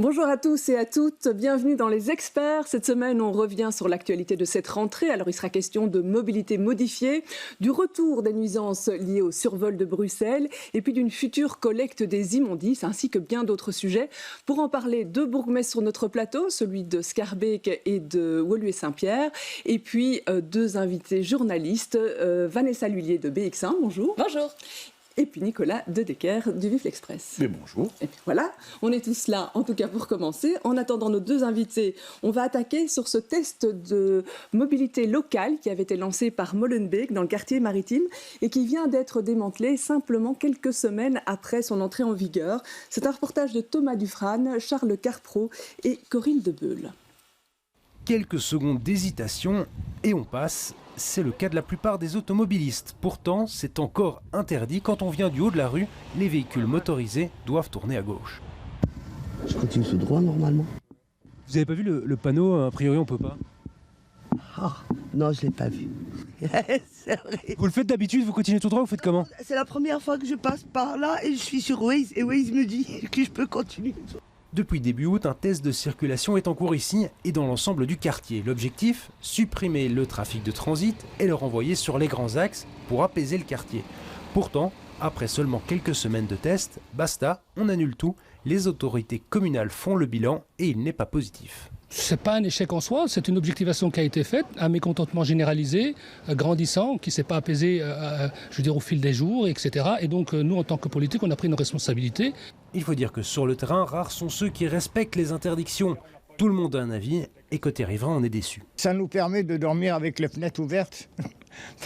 Bonjour à tous et à toutes, bienvenue dans Les Experts. Cette semaine, on revient sur l'actualité de cette rentrée. Alors, il sera question de mobilité modifiée, du retour des nuisances liées au survol de Bruxelles et puis d'une future collecte des immondices, ainsi que bien d'autres sujets. Pour en parler, deux bourgmestres sur notre plateau, celui de Schaerbeek et de Woluwe-Saint-Pierre, et puis deux invités journalistes, Vanessa Lhuillier de BX1, bonjour. Bonjour. Et puis Nicolas de Decker du Vif l'Express. Mais bonjour. Et puis voilà, on est tous là, en tout cas pour commencer. En attendant nos deux invités, on va attaquer sur ce test de mobilité locale qui avait été lancé par Molenbeek dans le quartier maritime et qui vient d'être démantelé simplement quelques semaines après son entrée en vigueur. C'est un reportage de Thomas Dufrane, Charles Carpro et Corinne Debeul. Quelques secondes d'hésitation et on passe. C'est le cas de la plupart des automobilistes. Pourtant, c'est encore interdit. Quand on vient du haut de la rue, les véhicules motorisés doivent tourner à gauche. Je continue tout droit normalement. Vous avez pas vu le panneau, a priori on peut pas? Ah, non, je ne l'ai pas vu. C'est vrai. Vous le faites d'habitude, vous continuez tout droit, vous faites comment? C'est la première fois que je passe par là et je suis sur Waze et Waze me dit que je peux continuer. Depuis début août, un test de circulation est en cours ici et dans l'ensemble du quartier. L'objectif, supprimer le trafic de transit et le renvoyer sur les grands axes pour apaiser le quartier. Pourtant, après seulement quelques semaines de tests, basta, on annule tout. Les autorités communales font le bilan et il n'est pas positif. Ce n'est pas un échec en soi, c'est une objectivation qui a été faite, un mécontentement généralisé, grandissant, qui ne s'est pas apaisé au fil des jours, etc. Et donc nous, en tant que politiques, on a pris nos responsabilités. Il faut dire que sur le terrain, rares sont ceux qui respectent les interdictions. Tout le monde a un avis et côté riverain, on est déçus. Ça nous permet de dormir avec les fenêtres ouvertes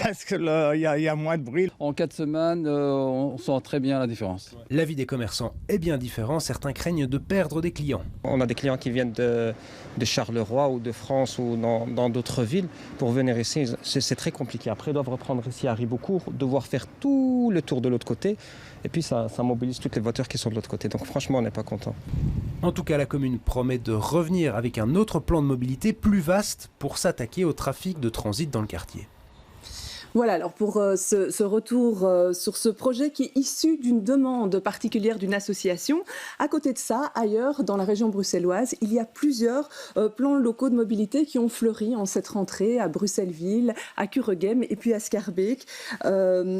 parce qu'il y a moins de bruit. En 4 semaines, on sent très bien la différence. L'avis des commerçants est bien différent. Certains craignent de perdre des clients. On a des clients qui viennent de Charleroi ou de France ou dans d'autres villes. Pour venir ici, c'est très compliqué. Après, ils doivent reprendre ici à Ribeaucourt, devoir faire tout le tour de l'autre côté. Et puis ça mobilise toutes les voitures qui sont de l'autre côté. Donc franchement, on n'est pas content. En tout cas, la commune promet de revenir avec un autre plan de mobilité plus vaste pour s'attaquer au trafic de transit dans le quartier. Voilà, alors pour ce retour sur ce projet qui est issu d'une demande particulière d'une association. À côté de ça, ailleurs, dans la région bruxelloise, il y a plusieurs plans locaux de mobilité qui ont fleuri en cette rentrée à Bruxelles-Ville, à Kuregem et puis à Schaerbeek.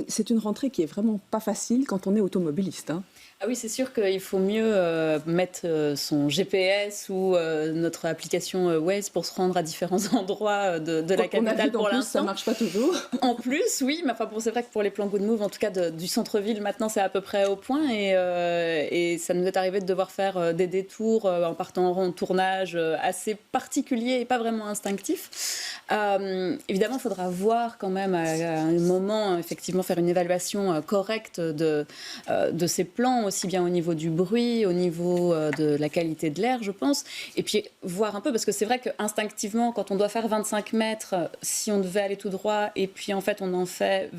C'est une rentrée qui est vraiment pas facile quand on est automobiliste, hein. Ah oui, c'est sûr qu'il faut mieux mettre son GPS ou notre application Waze pour se rendre à différents endroits de la capitale pour l'instant. Ça ne marche pas toujours. En plus, oui, mais enfin, c'est vrai que pour les plans Good Move, en tout cas du centre-ville, maintenant c'est à peu près au point et ça nous est arrivé de devoir faire des détours en partant en tournage assez particulier et pas vraiment instinctif. Évidemment, il faudra voir quand même à un moment, effectivement, faire une évaluation correcte de ces plans, aussi bien au niveau du bruit, au niveau de la qualité de l'air, je pense, et puis voir un peu, parce que c'est vrai qu'instinctivement, quand on doit faire 25 mètres, si on devait aller tout droit, et puis en fait on en fait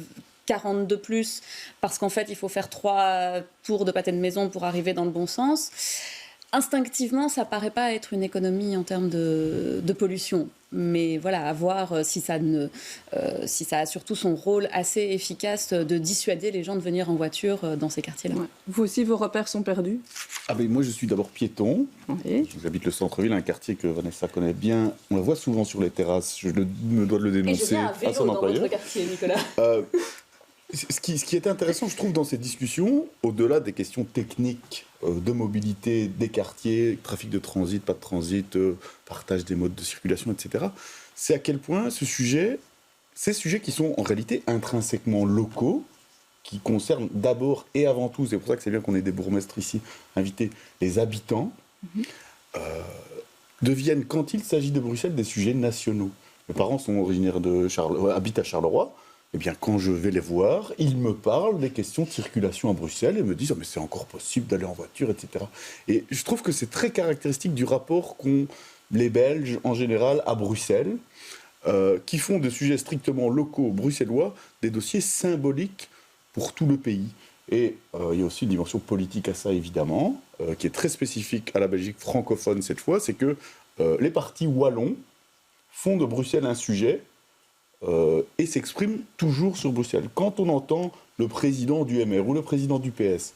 40 de plus, parce qu'en fait il faut faire 3 tours de pâté de maison pour arriver dans le bon sens, instinctivement ça paraît pas être une économie en termes de pollution. Mais voilà, à voir si ça a surtout son rôle assez efficace de dissuader les gens de venir en voiture dans ces quartiers-là. Ouais. Vous aussi, vos repères sont perdus? Moi, je suis d'abord piéton. Oui. J'habite le centre-ville, un quartier que Vanessa connaît bien. On la voit souvent sur les terrasses. Je me dois de le dénoncer à son employeur. Dans votre quartier, Nicolas. Ce qui est intéressant, je trouve, dans ces discussions, au-delà des questions techniques de mobilité des quartiers, trafic de transit, pas de transit, partage des modes de circulation, etc., c'est à quel point ces sujets qui sont en réalité intrinsèquement locaux, qui concernent d'abord et avant tout, c'est pour ça que c'est bien qu'on ait des bourgmestres ici invités, les habitants, deviennent, quand il s'agit de Bruxelles, des sujets nationaux. Mes parents sont originaires habitent à Charleroi. Eh bien, quand je vais les voir, ils me parlent des questions de circulation à Bruxelles et me disent « mais c'est encore possible d'aller en voiture, etc. » Et je trouve que c'est très caractéristique du rapport qu'ont les Belges, en général, à Bruxelles, qui font des sujets strictement locaux bruxellois des dossiers symboliques pour tout le pays. Et il y a aussi une dimension politique à ça, évidemment, qui est très spécifique à la Belgique francophone cette fois, c'est que les partis wallons font de Bruxelles un sujet et s'expriment toujours sur Bruxelles. Quand on entend le président du MR ou le président du PS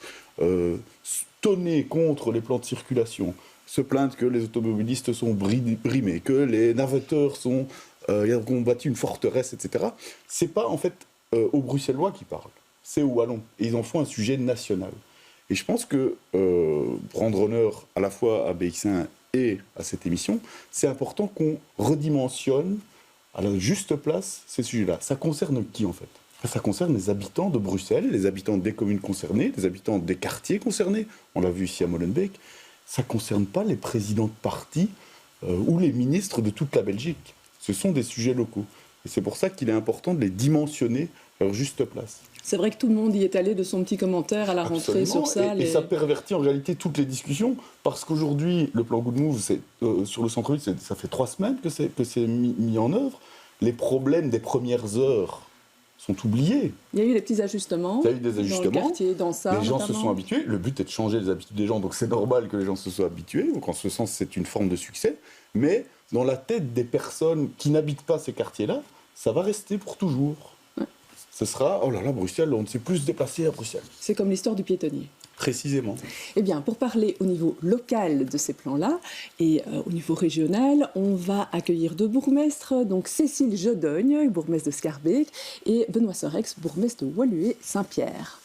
tonner contre les plans de circulation, se plaindre que les automobilistes sont brimés, que les navetteurs ont bâti une forteresse, etc. C'est pas en fait aux Bruxellois qui parlent, c'est aux Wallons. Et ils en font un sujet national. Et je pense que rendre honneur à la fois à BX1 et à cette émission, c'est important qu'on redimensionne à la juste place ces sujets-là. Ça concerne qui en fait ? Ça concerne les habitants de Bruxelles, les habitants des communes concernées, les habitants des quartiers concernés. On l'a vu ici à Molenbeek. Ça ne concerne pas les présidents de partis ou les ministres de toute la Belgique. Ce sont des sujets locaux. Et c'est pour ça qu'il est important de les dimensionner à leur juste place. C'est vrai que tout le monde y est allé de son petit commentaire à la rentrée sur ça. Et ça pervertit en réalité toutes les discussions, parce qu'aujourd'hui, le plan Good Move, sur le centre-ville, ça fait 3 semaines que c'est mis en œuvre. Les problèmes des premières heures sont oubliés. Il y a eu des petits ajustements. Il y a eu des ajustements. Dans le quartier, dans ça. Les gens notamment. se sont habitués. Le but est de changer les habitudes des gens, donc c'est normal que les gens se soient habitués. Donc en ce sens, c'est une forme de succès. Mais dans la tête des personnes qui n'habitent pas ces quartiers-là, ça va rester pour toujours. Ouais. Ce sera, oh là là, Bruxelles, on ne sait plus se déplacer à Bruxelles. C'est comme l'histoire du piétonnier. Précisément. Eh bien, pour parler au niveau local de ces plans-là et au niveau régional, on va accueillir 2 bourgmestres, donc Cécile Jodogne, bourgmestre de Schaerbeek, et Benoît Sorex, bourgmestre de Woluwe-Saint-Pierre.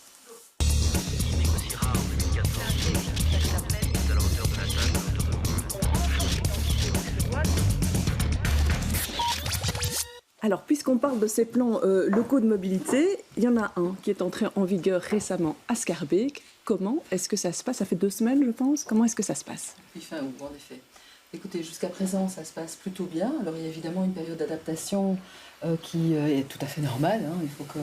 Alors, puisqu'on parle de ces plans locaux de mobilité, il y en a un qui est entré en vigueur récemment à Schaerbeek. Comment est-ce que ça se passe ? Ça fait 2 semaines, je pense. Comment est-ce que ça se passe ? Depuis fin août, en effet. Écoutez, jusqu'à présent, ça se passe plutôt bien. Alors, il y a évidemment une période d'adaptation qui est tout à fait normale. Hein. Il faut que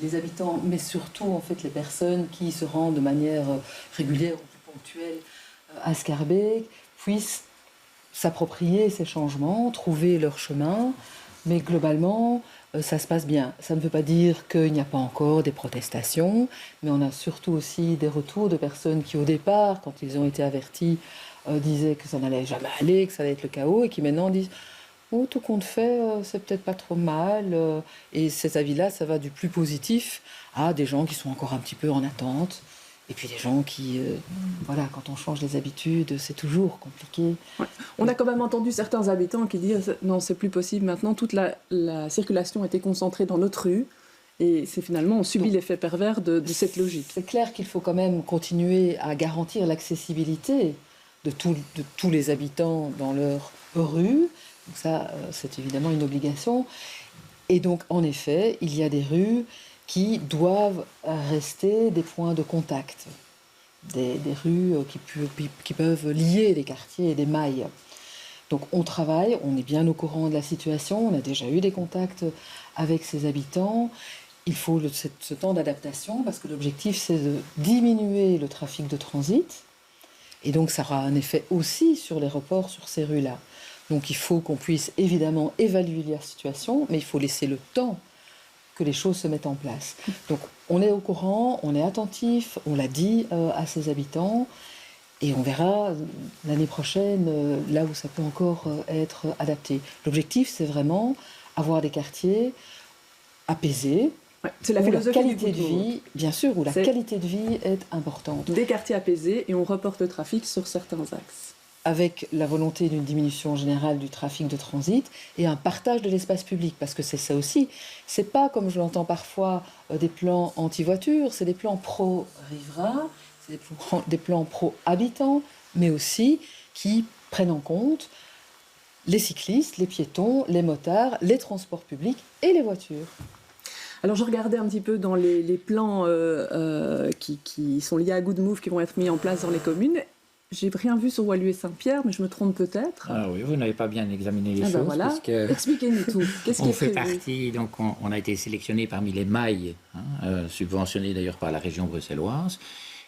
les habitants, mais surtout en fait les personnes qui se rendent de manière régulière ou plus ponctuelle à Schaerbeek puissent s'approprier ces changements, trouver leur chemin. Mais globalement, ça se passe bien. Ça ne veut pas dire qu'il n'y a pas encore des protestations, mais on a surtout aussi des retours de personnes qui, au départ, quand ils ont été avertis, disaient que ça n'allait jamais aller, que ça allait être le chaos, et qui maintenant disent « Oh, tout compte fait, c'est peut-être pas trop mal ». Et ces avis-là, ça va du plus positif à des gens qui sont encore un petit peu en attente. Et puis des gens qui, voilà, quand on change les habitudes, c'est toujours compliqué. Ouais. On a quand même entendu certains habitants qui disent « Non, c'est plus possible, maintenant toute la circulation était concentrée dans notre rue ». Et c'est finalement, on subit l'effet pervers de cette logique. C'est clair qu'il faut quand même continuer à garantir l'accessibilité de tous les habitants dans leur rue. Donc ça, c'est évidemment une obligation. Et donc, en effet, il y a des rues qui doivent rester des points de contact, des rues qui peuvent lier des quartiers et des mailles. Donc on travaille, on est bien au courant de la situation, on a déjà eu des contacts avec ces habitants. Il faut ce temps d'adaptation parce que l'objectif c'est de diminuer le trafic de transit et donc ça aura un effet aussi sur les reports sur ces rues-là. Donc il faut qu'on puisse évidemment évaluer la situation, mais il faut laisser le temps que les choses se mettent en place. Donc on est au courant, on est attentif, on l'a dit à ses habitants, et on verra l'année prochaine là où ça peut encore être adapté. L'objectif, c'est vraiment avoir des quartiers apaisés, ouais, c'est la où la philosophie qualité de vie, bien sûr, où la qualité de vie est importante. Des quartiers apaisés, et on reporte le trafic sur certains axes. Avec la volonté d'une diminution générale du trafic de transit et un partage de l'espace public, parce que c'est ça aussi. C'est pas, comme je l'entends parfois, des plans anti-voiture, c'est des plans pro-riverains, c'est des plans pro-habitants, mais aussi qui prennent en compte les cyclistes, les piétons, les motards, les transports publics et les voitures. Alors je regardais un petit peu dans les plans qui sont liés à Good Move, qui vont être mis en place dans les communes. J'ai rien vu sur Woluwe-Saint-Pierre, mais je me trompe peut-être. Ah oui, vous n'avez pas bien examiné les choses. Ben voilà. Expliquez-nous tout. Qu'est-ce qui est fait prévu ? partie, donc on a été sélectionné parmi les mailles, subventionnées d'ailleurs par la région bruxelloise.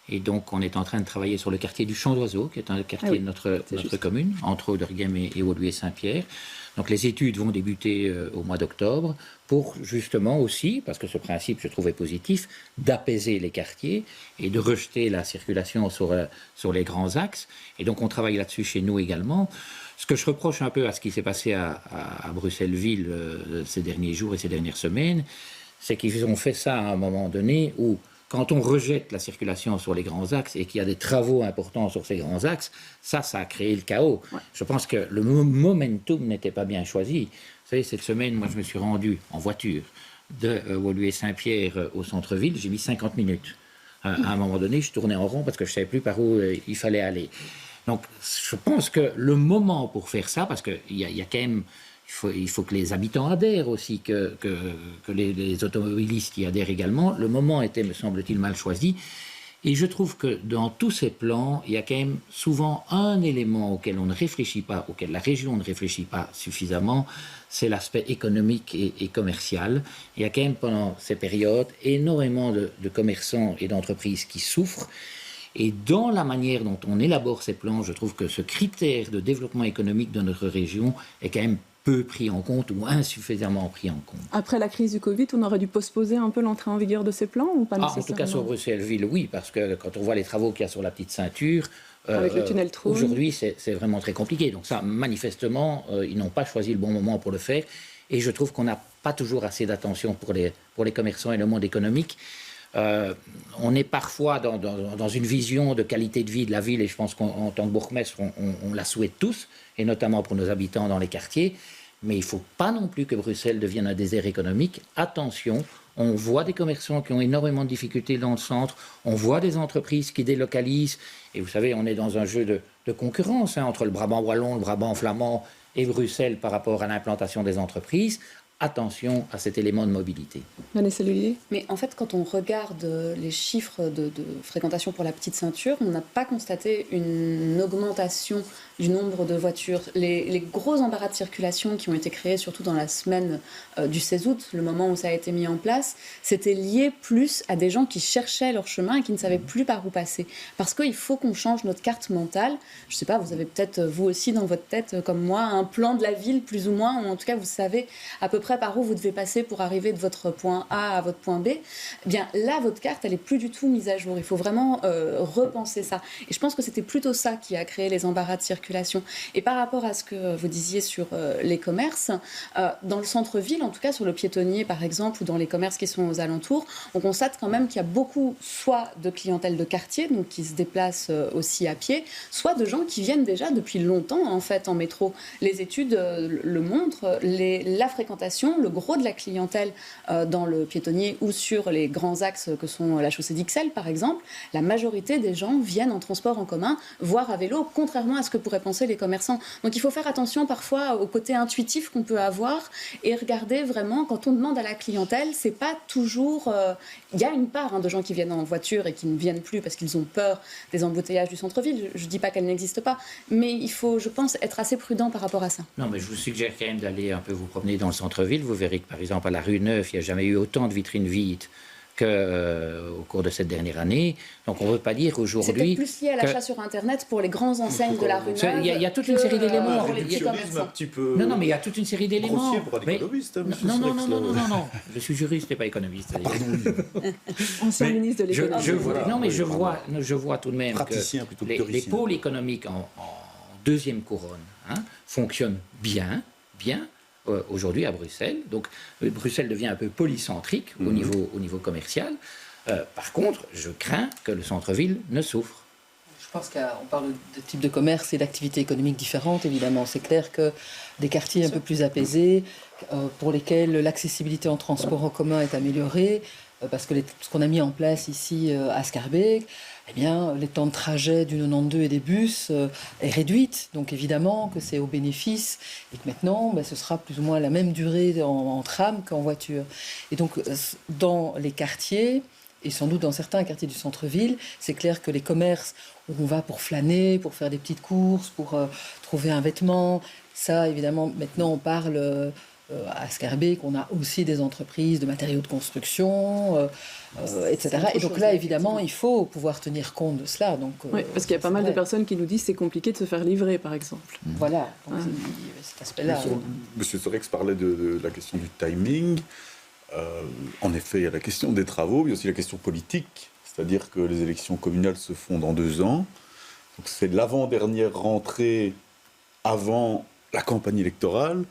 Et donc on est en train de travailler sur le quartier du Champ d'Oiseau, qui est un quartier de notre commune, entre Oderghem et Woluwe-Saint-Pierre. Donc les études vont débuter au mois d'octobre pour justement aussi, parce que ce principe je trouvais positif, d'apaiser les quartiers et de rejeter la circulation sur les grands axes. Et donc on travaille là-dessus chez nous également. Ce que je reproche un peu à ce qui s'est passé à Bruxelles-Ville ces derniers jours et ces dernières semaines, c'est qu'ils ont fait ça à un moment donné où, quand on rejette la circulation sur les grands axes et qu'il y a des travaux importants sur ces grands axes, ça a créé le chaos. Ouais. Je pense que le momentum n'était pas bien choisi. Vous savez, cette semaine, moi, je me suis rendu en voiture de Woluwe-Saint-Pierre au centre-ville. J'ai mis 50 minutes. À un moment donné, je tournais en rond parce que je ne savais plus par où il fallait aller. Donc, je pense que le moment pour faire ça, parce qu'il y a quand même... Il faut que les habitants adhèrent aussi, que les automobilistes y adhèrent également. Le moment était, me semble-t-il, mal choisi. Et je trouve que dans tous ces plans, il y a quand même souvent un élément auquel on ne réfléchit pas, auquel la région ne réfléchit pas suffisamment, c'est l'aspect économique et commercial. Il y a quand même pendant ces périodes énormément de commerçants et d'entreprises qui souffrent. Et dans la manière dont on élabore ces plans, je trouve que ce critère de développement économique de notre région est quand même peu pris en compte ou insuffisamment pris en compte. Après la crise du Covid, on aurait dû postposer un peu l'entrée en vigueur de ces plans ou pas nécessairement? En tout cas sur Bruxelles-Ville, oui, parce que quand on voit les travaux qu'il y a sur la petite ceinture, avec le tunnel Troon, aujourd'hui c'est vraiment très compliqué. Donc ça, manifestement, ils n'ont pas choisi le bon moment pour le faire. Et je trouve qu'on n'a pas toujours assez d'attention pour les commerçants et le monde économique. On est parfois dans une vision de qualité de vie de la ville, et je pense qu'en tant que bourgmestre, on la souhaite tous, et notamment pour nos habitants dans les quartiers. Mais il ne faut pas non plus que Bruxelles devienne un désert économique. Attention, on voit des commerçants qui ont énormément de difficultés dans le centre, on voit des entreprises qui délocalisent, et vous savez, on est dans un jeu de concurrence entre le Brabant wallon, le Brabant flamand et Bruxelles par rapport à l'implantation des entreprises. Attention à cet élément de mobilité. Vanessa Lullier. Mais en fait, quand on regarde les chiffres de fréquentation pour la petite ceinture, on n'a pas constaté une augmentation du nombre de voitures. Les gros embarras de circulation qui ont été créés, surtout dans la semaine du 16 août, le moment où ça a été mis en place, c'était lié plus à des gens qui cherchaient leur chemin et qui ne savaient plus par où passer. Parce qu'il faut qu'on change notre carte mentale. Je ne sais pas, vous avez peut-être, vous aussi, dans votre tête, comme moi, un plan de la ville, plus ou moins, ou en tout cas, vous savez à peu près par où vous devez passer pour arriver de votre point A à votre point B. Eh bien, là, votre carte, elle n'est plus du tout mise à jour. Il faut vraiment repenser ça. Et je pense que c'était plutôt ça qui a créé les embarras de circulation. Et par rapport à ce que vous disiez sur les commerces, dans le centre-ville, en tout cas sur le piétonnier, par exemple, ou dans les commerces qui sont aux alentours, on constate quand même qu'il y a beaucoup, soit de clientèle de quartier, donc qui se déplacent aussi à pied, soit de gens qui viennent déjà depuis longtemps, en fait, en métro. Les études le montrent, la fréquentation, le gros de la clientèle dans le piétonnier ou sur les grands axes que sont la chaussée d'Ixelles, par exemple, la majorité des gens viennent en transport en commun, voire à vélo, contrairement à ce que pourraient penser les commerçants. Donc il faut faire attention parfois au côté intuitif qu'on peut avoir et regarder vraiment, quand on demande à la clientèle, c'est pas toujours... Il y a une part de gens qui viennent en voiture et qui ne viennent plus parce qu'ils ont peur des embouteillages du centre-ville. Je dis pas qu'elles n'existent pas, mais il faut, je pense, être assez prudent par rapport à ça. Non, mais je vous suggère quand même d'aller un peu vous promener dans le centre-ville. Vous verrez que, par exemple, à la rue Neuve, il n'y a jamais eu autant de vitrines vides qu'au cours de cette dernière année. Donc on ne veut pas dire aujourd'hui... C'est peut-être plus lié à l'achat sur Internet pour les grandes enseignes de la rue Neuve. Il y a toute une série d'éléments. Un petit peu... Non, mais il y a toute une série d'éléments. Grossier pour un économiste, monsieur Srex, non. Je suis juriste et pas économiste. Ancien ministre de l'économie. Non, mais je vois tout de même que les pôles économiques en deuxième couronne fonctionnent bien. Aujourd'hui à Bruxelles. Donc Bruxelles devient un peu polycentrique au niveau commercial. Par contre, je crains que le centre-ville ne souffre. Je pense qu'on parle de type de commerce et d'activités économiques différentes, évidemment. C'est clair que des quartiers un peu plus apaisés, pour lesquels l'accessibilité en transport en commun est améliorée, parce que ce qu'on a mis en place ici à Schaerbeek, eh bien, les temps de trajet du 92 et des bus est réduite. Donc évidemment que c'est au bénéfice et que maintenant, ce sera plus ou moins la même durée en tram qu'en voiture. Et donc, dans les quartiers, et sans doute dans certains quartiers du centre-ville, c'est clair que les commerces où on va pour flâner, pour faire des petites courses, pour trouver un vêtement, ça, évidemment, maintenant, on parle... à Schaerbeek, on a aussi des entreprises de matériaux de construction, etc. Et donc là, évidemment, il faut pouvoir tenir compte de cela. Donc, oui, parce qu'il y a pas mal de personnes qui nous disent que c'est compliqué de se faire livrer, par exemple. Voilà, donc cet aspect-là. Monsieur Srex parlait de la question du timing. En effet, il y a la question des travaux, il y a aussi la question politique, c'est-à-dire que les élections communales se font dans 2 ans. Donc c'est l'avant-dernière rentrée avant la campagne électorale.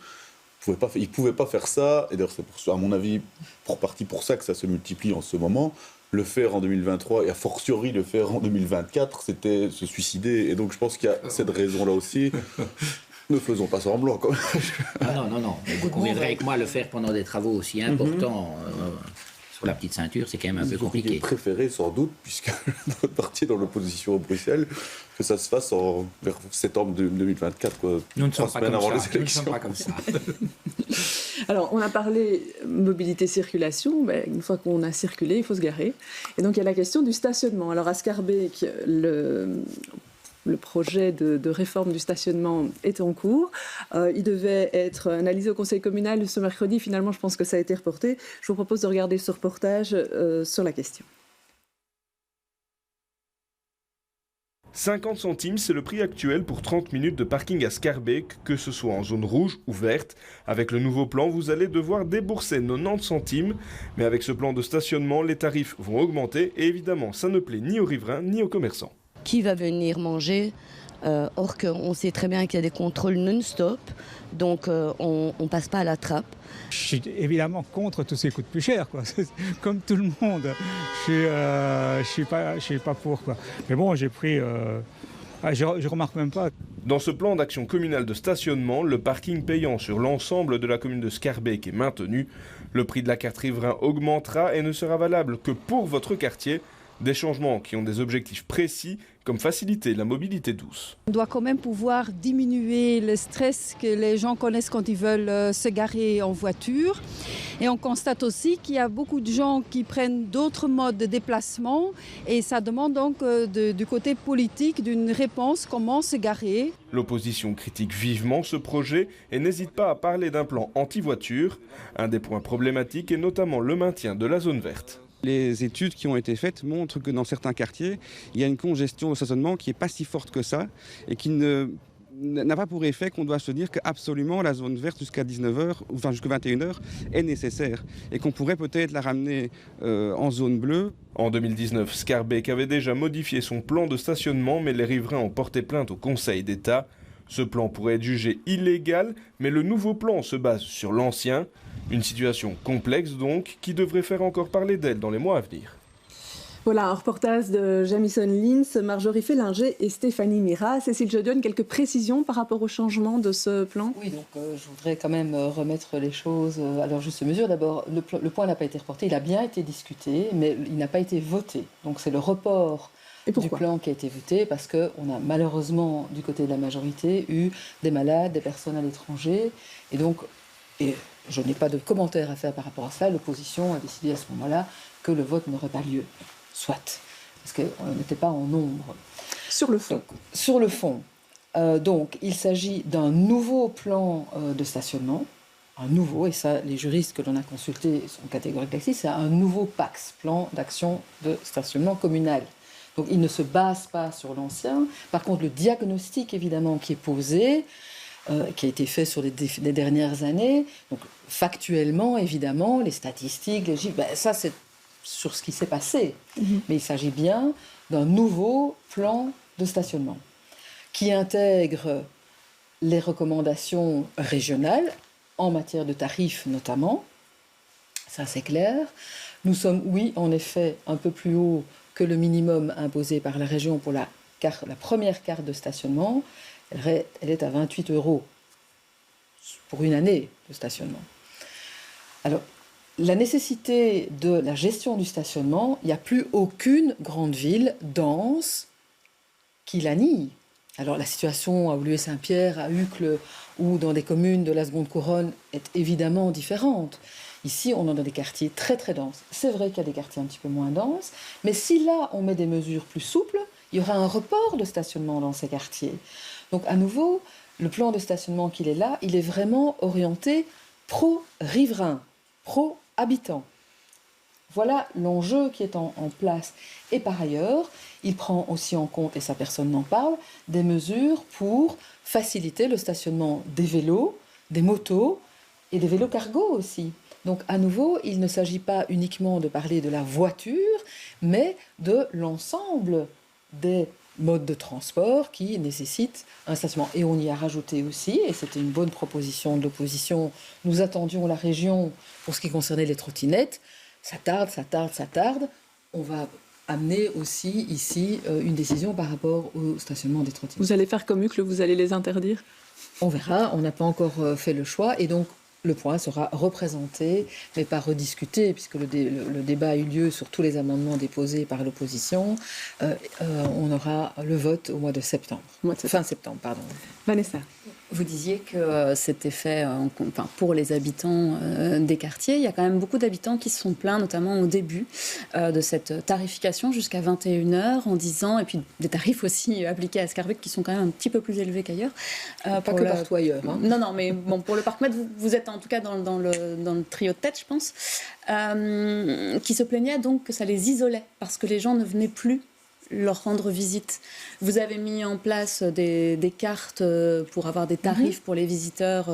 Ils ne pouvaient pas faire ça, et d'ailleurs c'est à mon avis pour partie pour ça que ça se multiplie en ce moment, le faire en 2023 et a fortiori le faire en 2024, c'était se suicider. Et donc je pense qu'il y a cette raison-là aussi. Ne faisons pas semblant, quand même. Ah non. Mais vous conviendrez avec moi, le faire pendant des travaux aussi importants sur la petite ceinture, c'est quand même un peu compliqué. Vous préférez sans doute, puisque notre parti est dans l'opposition à Bruxelles, que ça se fasse vers septembre 2024, quoi. Nous ne sommes pas comme ça. Les élections. Nous ne sommes pas comme ça. Alors, on a parlé mobilité-circulation. Ben, une fois qu'on a circulé, il faut se garer. Et donc, il y a la question du stationnement. Alors, à Schaerbeek, le projet de réforme du stationnement est en cours. Il devait être analysé au Conseil communal ce mercredi. Finalement, je pense que ça a été reporté. Je vous propose de regarder ce reportage sur la question. 50 centimes, c'est le prix actuel pour 30 minutes de parking à Schaerbeek, que ce soit en zone rouge ou verte. Avec le nouveau plan, vous allez devoir débourser 90 centimes. Mais avec ce plan de stationnement, les tarifs vont augmenter. Et évidemment, ça ne plaît ni aux riverains ni aux commerçants. Qui va venir manger or qu'on sait très bien qu'il y a des contrôles non-stop, donc on ne passe pas à la trappe. Je suis évidemment contre tout ce qui coûte plus cher, quoi. Comme tout le monde. Je suis pas pour, quoi. Mais bon, j'ai pris... je remarque même pas. Dans ce plan d'action communale de stationnement, le parking payant sur l'ensemble de la commune de Schaerbeek est maintenu. Le prix de la carte riverain augmentera et ne sera valable que pour votre quartier. Des changements qui ont des objectifs précis, comme faciliter la mobilité douce. On doit quand même pouvoir diminuer le stress que les gens connaissent quand ils veulent se garer en voiture. Et on constate aussi qu'il y a beaucoup de gens qui prennent d'autres modes de déplacement. Et ça demande donc du côté politique d'une réponse, comment se garer. L'opposition critique vivement ce projet et n'hésite pas à parler d'un plan anti-voiture. Un des points problématiques est notamment le maintien de la zone verte. Les études qui ont été faites montrent que dans certains quartiers, il y a une congestion de stationnement qui n'est pas si forte que ça et qui n'a pas pour effet qu'on doit se dire qu'absolument la zone verte jusqu'à 19h, enfin jusqu'à 21h est nécessaire et qu'on pourrait peut-être la ramener en zone bleue. En 2019, Schaerbeek avait déjà modifié son plan de stationnement, mais les riverains ont porté plainte au Conseil d'État. Ce plan pourrait être jugé illégal, mais le nouveau plan se base sur l'ancien. Une situation complexe donc, qui devrait faire encore parler d'elle dans les mois à venir. Voilà, un reportage de Jamison Lins, Marjorie Fellinger et Stéphanie Mira. Cécile Jodion, quelques précisions par rapport au changement de ce plan ? Oui, donc je voudrais quand même remettre les choses à leur juste mesure. D'abord, le point n'a pas été reporté, il a bien été discuté, mais il n'a pas été voté. Donc c'est le report du plan qui a été voté, parce qu'on a malheureusement, du côté de la majorité, eu des malades, des personnes à l'étranger. Et donc, je n'ai pas de commentaire à faire par rapport à ça, l'opposition a décidé à ce moment-là que le vote n'aurait pas lieu. Soit, parce qu'on n'était pas en nombre. Sur le fond. Sur le fond. Donc, il s'agit d'un nouveau plan de stationnement, un nouveau, et ça, les juristes que l'on a consultés sont catégoriques là-dessus, c'est un nouveau PAX, plan d'action de stationnement communal. Donc, il ne se base pas sur l'ancien. Par contre, le diagnostic, évidemment, qui est posé, qui a été fait sur les dernières années, donc factuellement, évidemment, les statistiques, les chiffres, ça, c'est sur ce qui s'est passé. Mais il s'agit bien d'un nouveau plan de stationnement qui intègre les recommandations régionales en matière de tarifs notamment. Ça, c'est clair. Nous sommes, oui, en effet, un peu plus haut que le minimum imposé par la région pour la première carte de stationnement. Elle est à 28 € pour une année de stationnement. Alors, la nécessité de la gestion du stationnement, il n'y a plus aucune grande ville dense qui la nie. Alors la situation à Woluwe-Saint-Pierre, à Uccle ou dans des communes de la seconde couronne est évidemment différente. Ici, on est dans des quartiers très très denses. C'est vrai qu'il y a des quartiers un petit peu moins denses, mais si là on met des mesures plus souples, il y aura un report de stationnement dans ces quartiers. Donc à nouveau, le plan de stationnement qu'il est là, il est vraiment orienté pro-riverain, pro-habitant. Voilà l'enjeu qui est en place. Et par ailleurs, il prend aussi en compte, et ça personne n'en parle, des mesures pour faciliter le stationnement des vélos, des motos et des vélos cargo aussi. Donc à nouveau, il ne s'agit pas uniquement de parler de la voiture, mais de l'ensemble des modes de transport qui nécessitent un stationnement. Et on y a rajouté aussi, et c'était une bonne proposition de l'opposition, nous attendions la région pour ce qui concernait les trottinettes. Ça tarde. on va amener aussi ici une décision par rapport au stationnement des trottinettes. Vous allez faire comme Uccle, vous allez les interdire? On verra, on n'a pas encore fait le choix et donc le point sera représenté, mais pas rediscuté, puisque le débat a eu lieu sur tous les amendements déposés par l'opposition. On aura le vote au mois de septembre. Fin septembre, pardon. Vanessa. Vous disiez que c'était fait pour les habitants des quartiers. Il y a quand même beaucoup d'habitants qui se sont plaints, notamment au début de cette tarification jusqu'à 21h, en disant, et puis des tarifs aussi appliqués à Scarbeck qui sont quand même un petit peu plus élevés qu'ailleurs. Pas que partout ailleurs. Hein. Non, mais bon, pour le parc-mètre, vous êtes en tout cas dans le trio de tête, je pense, qui se plaignaient donc que ça les isolait, parce que les gens ne venaient plus leur rendre visite. Vous avez mis en place des cartes pour avoir des tarifs pour les visiteurs,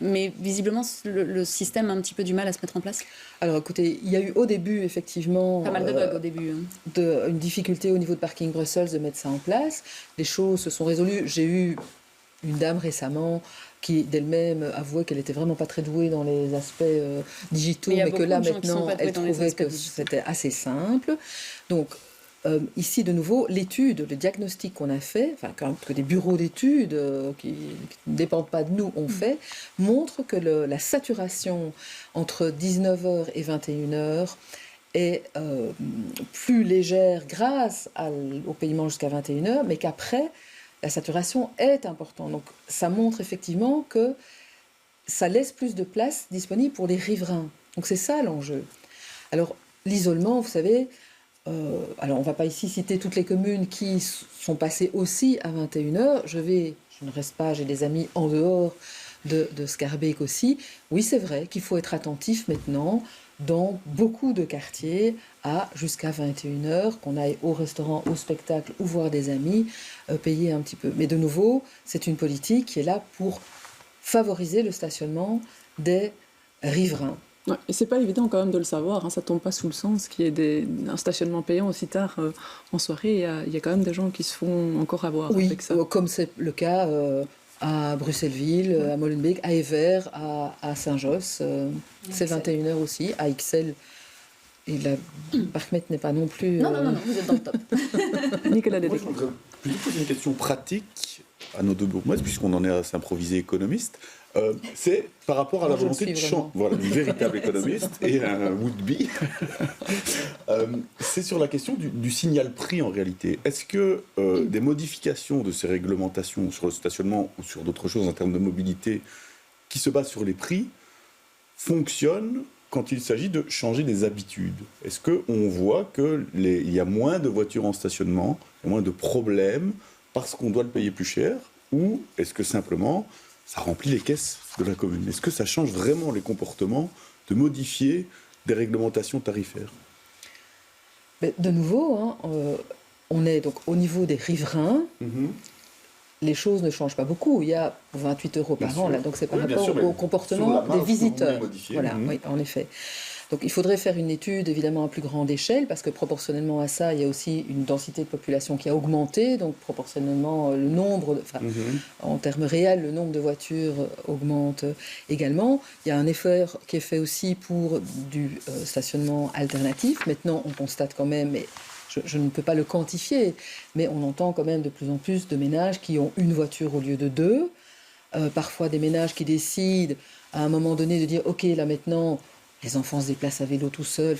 mais visiblement le système a un petit peu du mal à se mettre en place. Alors écoutez, il y a eu au début effectivement pas mal de bugs au début. Une difficulté au niveau de Parking Brussels de mettre ça en place. Les choses se sont résolues. J'ai eu une dame récemment qui d'elle-même avouait qu'elle était vraiment pas très douée dans les aspects digitaux, mais que là maintenant elle trouvait que c'était assez simple. Donc ici, de nouveau, l'étude, le diagnostic qu'on a fait, que des bureaux d'études qui ne dépendent pas de nous ont fait, montre que la saturation entre 19h et 21h est plus légère grâce au paiement jusqu'à 21h, mais qu'après, la saturation est importante. Donc, ça montre effectivement que ça laisse plus de place disponible pour les riverains. Donc, c'est ça l'enjeu. Alors, l'isolement, vous savez... alors, on ne va pas ici citer toutes les communes qui sont passées aussi à 21h. Je ne reste pas, j'ai des amis en dehors de Scarbeck aussi. Oui, c'est vrai qu'il faut être attentif maintenant dans beaucoup de quartiers jusqu'à 21h, qu'on aille au restaurant, au spectacle ou voir des amis, payer un petit peu. Mais de nouveau, c'est une politique qui est là pour favoriser le stationnement des riverains. Ouais, et c'est pas évident quand même de le savoir, hein, ça tombe pas sous le sens qu'il y ait un stationnement payant aussi tard en soirée. Il y a quand même des gens qui se font encore avoir avec ça. Comme c'est le cas à Bruxelles-Ville, à Molenbeek, à Evere, à Saint-Josse. C'est 21h aussi, à Ixelles. Et la parc-mètre n'est pas non plus... Non, vous êtes dans le top. Nicolas Dédé. Je voudrais plutôt poser une question pratique à nos deux bourgmestres, puisqu'on en est à s'improviser économiste. C'est par rapport à la volonté de changer. Voilà, une véritable économiste et un would-be. C'est sur la question du signal prix en réalité. Est-ce que des modifications de ces réglementations sur le stationnement ou sur d'autres choses en termes de mobilité qui se basent sur les prix fonctionnent quand il s'agit de changer des habitudes? Est-ce qu'on voit qu'il y a moins de voitures en stationnement, il y a moins de problèmes parce qu'on doit le payer plus cher, ou est-ce que simplement ça remplit les caisses de la commune? Est-ce que ça change vraiment les comportements de modifier des réglementations tarifaires? Mais de nouveau, on est donc au niveau des riverains. Les choses ne changent pas beaucoup. Il y a 28 € par an, là, donc c'est par rapport au comportement des visiteurs. Voilà, oui, en effet. Donc il faudrait faire une étude évidemment à plus grande échelle, parce que proportionnellement à ça, il y a aussi une densité de population qui a augmenté, donc proportionnellement le nombre, en termes réels, le nombre de voitures augmente également. Il y a un effort qui est fait aussi pour du stationnement alternatif. Maintenant, on constate quand même, mais je ne peux pas le quantifier, mais on entend quand même de plus en plus de ménages qui ont une voiture au lieu de deux. Parfois des ménages qui décident à un moment donné de dire « Ok, là maintenant, les enfants se déplacent à vélo tout seuls,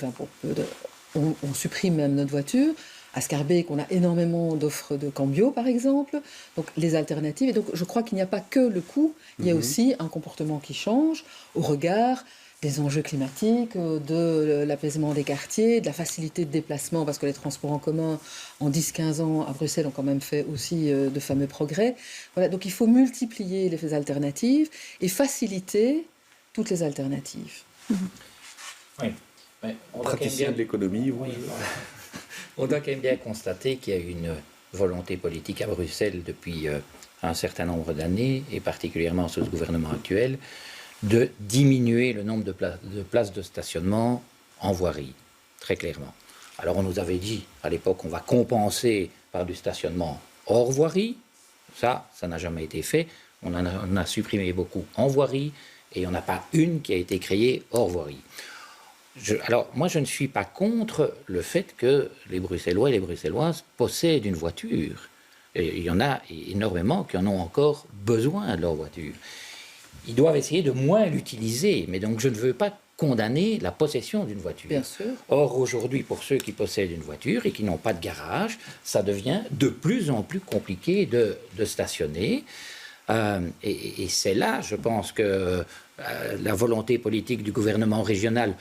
on supprime même notre voiture ». À Scarbeck, on a énormément d'offres de cambio, par exemple, donc les alternatives. Et donc je crois qu'il n'y a pas que le coût, il y a aussi un comportement qui change au regard des enjeux climatiques, de l'apaisement des quartiers, de la facilité de déplacement, parce que les transports en commun, en 10-15 ans, à Bruxelles, ont quand même fait aussi de fameux progrès. Voilà, donc il faut multiplier les alternatives et faciliter toutes les alternatives. Oui. Praticien de l'économie, oui. On doit quand même bien constater qu'il y a une volonté politique à Bruxelles depuis un certain nombre d'années, et particulièrement sous ce gouvernement actuel, de diminuer le nombre de places de stationnement en voirie, très clairement. Alors on nous avait dit à l'époque qu'on va compenser par du stationnement hors voirie. Ça n'a jamais été fait. On a supprimé beaucoup en voirie et on n'a pas une qui a été créée hors voirie. Alors, moi, je ne suis pas contre le fait que les Bruxellois et les Bruxelloises possèdent une voiture. Et il y en a énormément qui en ont encore besoin de leur voiture. Ils doivent essayer de moins l'utiliser. Mais donc, je ne veux pas condamner la possession d'une voiture. Bien sûr. Or, aujourd'hui, pour ceux qui possèdent une voiture et qui n'ont pas de garage, ça devient de plus en plus compliqué de stationner. Et c'est là, je pense, que la volonté politique du gouvernement régional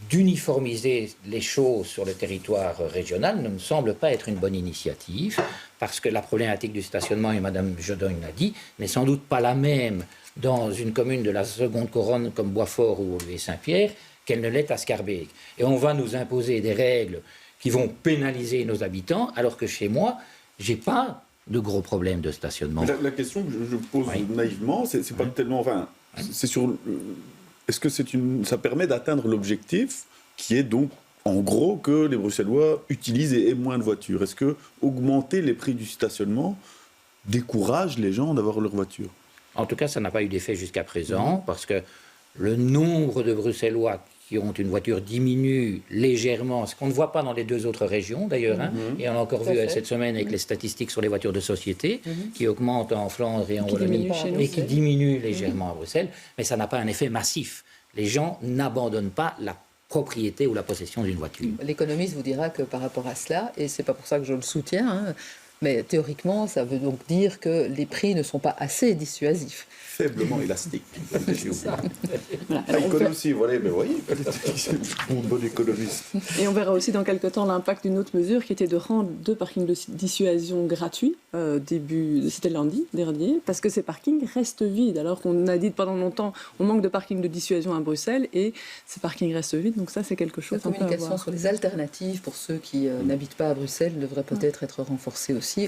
d'uniformiser les choses sur le territoire régional ne me semble pas être une bonne initiative, parce que la problématique du stationnement, et Mme Jodogne l'a dit, n'est sans doute pas la même dans une commune de la seconde couronne comme Boisfort ou Saint-Pierre qu'elle ne l'est à Schaerbeek. Et on va nous imposer des règles qui vont pénaliser nos habitants, alors que chez moi, j'ai pas de gros problèmes de stationnement. La question que je pose naïvement, c'est pas tellement... Enfin, c'est sur... Est-ce que ça permet d'atteindre l'objectif qui est donc, en gros, que les Bruxellois utilisent et aient moins de voitures? Est-ce que augmenter les prix du stationnement décourage les gens d'avoir leur voiture? En tout cas, ça n'a pas eu d'effet jusqu'à présent, parce que le nombre de Bruxellois qui ont une voiture diminue légèrement, ce qu'on ne voit pas dans les deux autres régions d'ailleurs, et on a encore vu cette semaine avec les statistiques sur les voitures de société, qui augmentent en Flandre et en Wallonie, et qui diminuent légèrement à Bruxelles, mais ça n'a pas un effet massif. Les gens n'abandonnent pas la propriété ou la possession d'une voiture. L'économiste vous dira que par rapport à cela, et c'est pas pour ça que je le soutiens, mais théoriquement, ça veut donc dire que les prix ne sont pas assez dissuasifs. Faiblement élastique. Économie, voilà, mais voyez, mon bon économiste. Et on verra aussi dans quelques temps l'impact d'une autre mesure qui était de rendre 2 parkings de dissuasion gratuits, c'était lundi dernier, parce que ces parkings restent vides, alors qu'on a dit pendant longtemps on manque de parkings de dissuasion à Bruxelles, et ces parkings restent vides, donc ça c'est quelque chose. La communication sur les alternatives pour ceux qui n'habitent pas à Bruxelles devrait peut-être être renforcée aussi,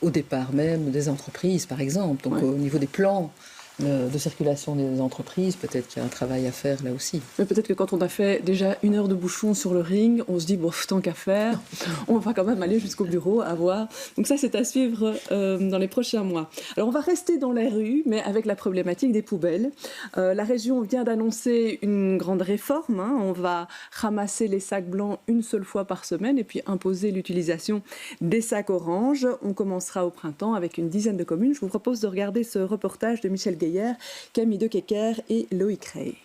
au départ même des entreprises par exemple, donc au niveau des plans de circulation des entreprises, peut-être qu'il y a un travail à faire là aussi. Mais peut-être que quand on a fait déjà 1 heure de bouchon sur le ring, on se dit, bon, tant qu'à faire, on va quand même aller jusqu'au bureau, à voir. Donc ça, c'est à suivre dans les prochains mois. Alors, on va rester dans les rues, mais avec la problématique des poubelles. La région vient d'annoncer une grande réforme. On va ramasser les sacs blancs une seule fois par semaine et puis imposer l'utilisation des sacs oranges. On commencera au printemps avec une dizaine de communes. Je vous propose de regarder ce reportage de Michel Gaillard, Camille Dekecker et Loïc Rey.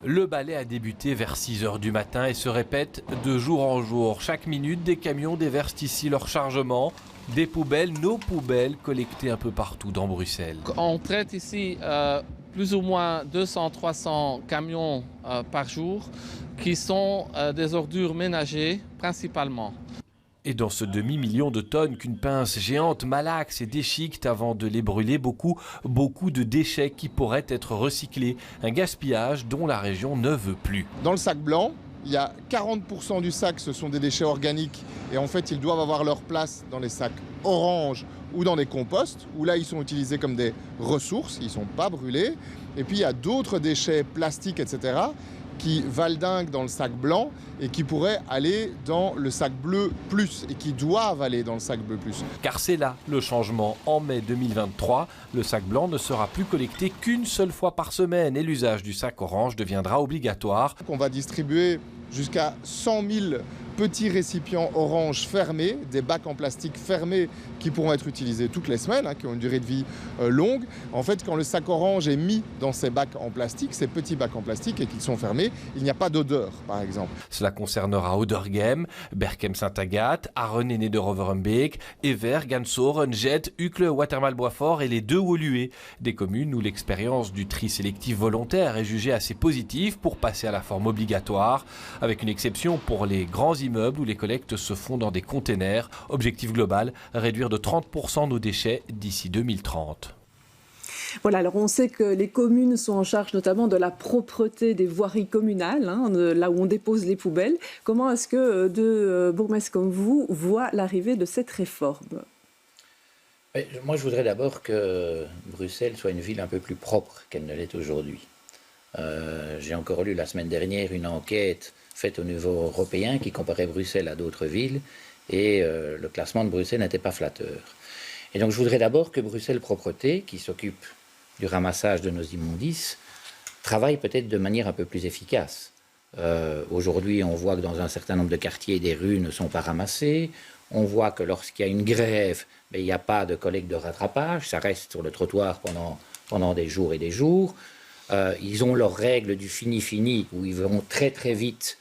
Le balai a débuté vers 6h du matin et se répète de jour en jour. Chaque minute, des camions déversent ici leur chargement. Des poubelles, nos poubelles, collectées un peu partout dans Bruxelles. On traite ici plus ou moins 200-300 camions par jour qui sont des ordures ménagères principalement. Et dans ce demi-million de tonnes qu'une pince géante malaxe et déchiquette avant de les brûler, beaucoup de déchets qui pourraient être recyclés. Un gaspillage dont la région ne veut plus. Dans le sac blanc, il y a 40% du sac, ce sont des déchets organiques. Et en fait, ils doivent avoir leur place dans les sacs orange ou dans des composts, où là, ils sont utilisés comme des ressources, ils ne sont pas brûlés. Et puis, il y a d'autres déchets plastiques, etc., qui valdinguent dans le sac blanc et qui pourraient aller dans le sac bleu plus et qui doivent aller dans le sac bleu plus. Car c'est là le changement. En mai 2023, le sac blanc ne sera plus collecté qu'une seule fois par semaine et l'usage du sac orange deviendra obligatoire. On va distribuer jusqu'à 100 000 petits récipients orange fermés, des bacs en plastique fermés qui pourront être utilisés toutes les semaines, qui ont une durée de vie longue. En fait, quand le sac orange est mis dans ces bacs en plastique, ces petits bacs en plastique, et qu'ils sont fermés, il n'y a pas d'odeur, par exemple. Cela concernera Oudergem, Berchem-Saint-Agathe, Arren-Aîné de Roverenbeek, Ever, Gansoren, Jet, Uccle, Watermal-Boisfort et les 2 Woluwe. Des communes où l'expérience du tri sélectif volontaire est jugée assez positive pour passer à la forme obligatoire, avec une exception pour les grands immeubles où les collectes se font dans des containers. Objectif global, réduire de 30% nos déchets d'ici 2030. Voilà, alors on sait que les communes sont en charge notamment de la propreté des voiries communales, là où on dépose les poubelles. Comment est-ce que deux bourgmestres comme vous voient l'arrivée de cette réforme ? Moi, je voudrais d'abord que Bruxelles soit une ville un peu plus propre qu'elle ne l'est aujourd'hui. J'ai encore lu la semaine dernière une enquête faite au niveau européen qui comparait Bruxelles à d'autres villes et le classement de Bruxelles n'était pas flatteur. Et donc je voudrais d'abord que Bruxelles Propreté, qui s'occupe du ramassage de nos immondices, travaille peut-être de manière un peu plus efficace. Aujourd'hui, on voit que dans un certain nombre de quartiers, des rues ne sont pas ramassées. On voit que lorsqu'il y a une grève, il n'y a pas de collecte de rattrapage. Ça reste sur le trottoir pendant des jours et des jours. Ils ont leurs règles du fini-fini, où ils vont très très vite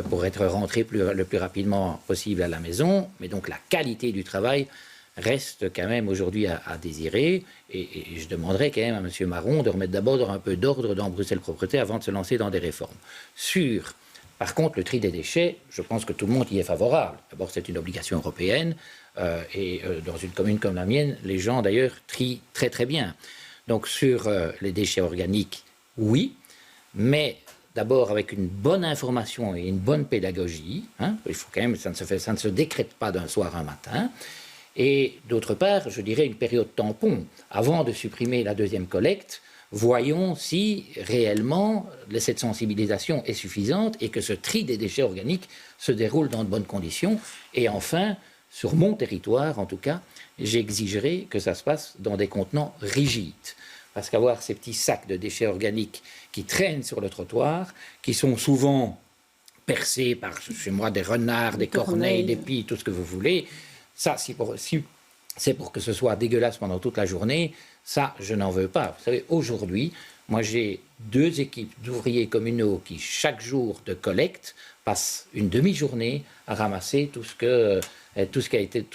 pour être rentrés le plus rapidement possible à la maison. Mais donc la qualité du travail reste quand même aujourd'hui à désirer. Et je demanderais quand même à M. Marron de remettre d'abord un peu d'ordre dans Bruxelles Propreté avant de se lancer dans des réformes. Par contre, le tri des déchets, je pense que tout le monde y est favorable. D'abord, c'est une obligation européenne. Dans une commune comme la mienne, les gens d'ailleurs trient très très bien. Donc sur les déchets organiques, oui, mais d'abord avec une bonne information et une bonne pédagogie. Il faut quand même, ça ne se décrète pas d'un soir à un matin. Et d'autre part, je dirais une période tampon. Avant de supprimer la deuxième collecte, voyons si réellement cette sensibilisation est suffisante et que ce tri des déchets organiques se déroule dans de bonnes conditions. Et enfin, sur mon territoire en tout cas, j'exigerai que ça se passe dans des contenants rigides. Parce qu'avoir ces petits sacs de déchets organiques qui traînent sur le trottoir, qui sont souvent percés par, chez moi, des renards, des corneilles, des pies, tout ce que vous voulez, ça, c'est pour que ce soit dégueulasse pendant toute la journée. Ça, je n'en veux pas. Vous savez, aujourd'hui, moi, j'ai 2 équipes d'ouvriers communaux qui, chaque jour de collecte, passent une demi-journée à ramasser tous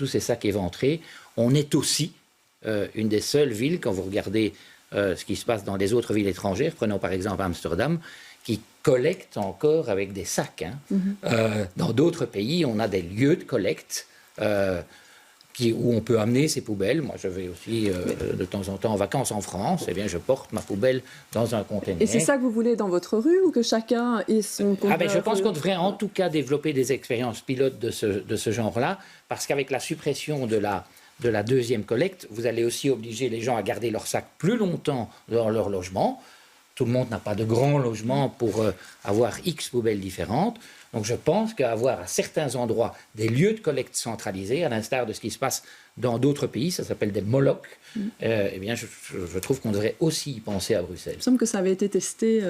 ces sacs éventrés. On est aussi une des seules villes, quand vous regardez ce qui se passe dans les autres villes étrangères, prenons par exemple Amsterdam, qui collecte encore avec des sacs. Dans d'autres pays, on a des lieux de collecte où on peut amener ses poubelles. Moi, je vais aussi de temps en temps en vacances en France. Eh bien, je porte ma poubelle dans un conteneur. Et c'est ça que vous voulez dans votre rue ou que chacun ait son conteneur? Je pense qu'on devrait en tout cas développer des expériences pilotes de ce genre-là, parce qu'avec la suppression de la deuxième collecte, vous allez aussi obliger les gens à garder leur sac plus longtemps dans leur logement. Tout le monde n'a pas de grand logement pour avoir X poubelles différentes. Donc je pense qu'avoir à certains endroits des lieux de collecte centralisés, à l'instar de ce qui se passe dans d'autres pays, ça s'appelle des Molocs, eh bien je trouve qu'on devrait aussi y penser à Bruxelles. Il me semble que ça avait été testé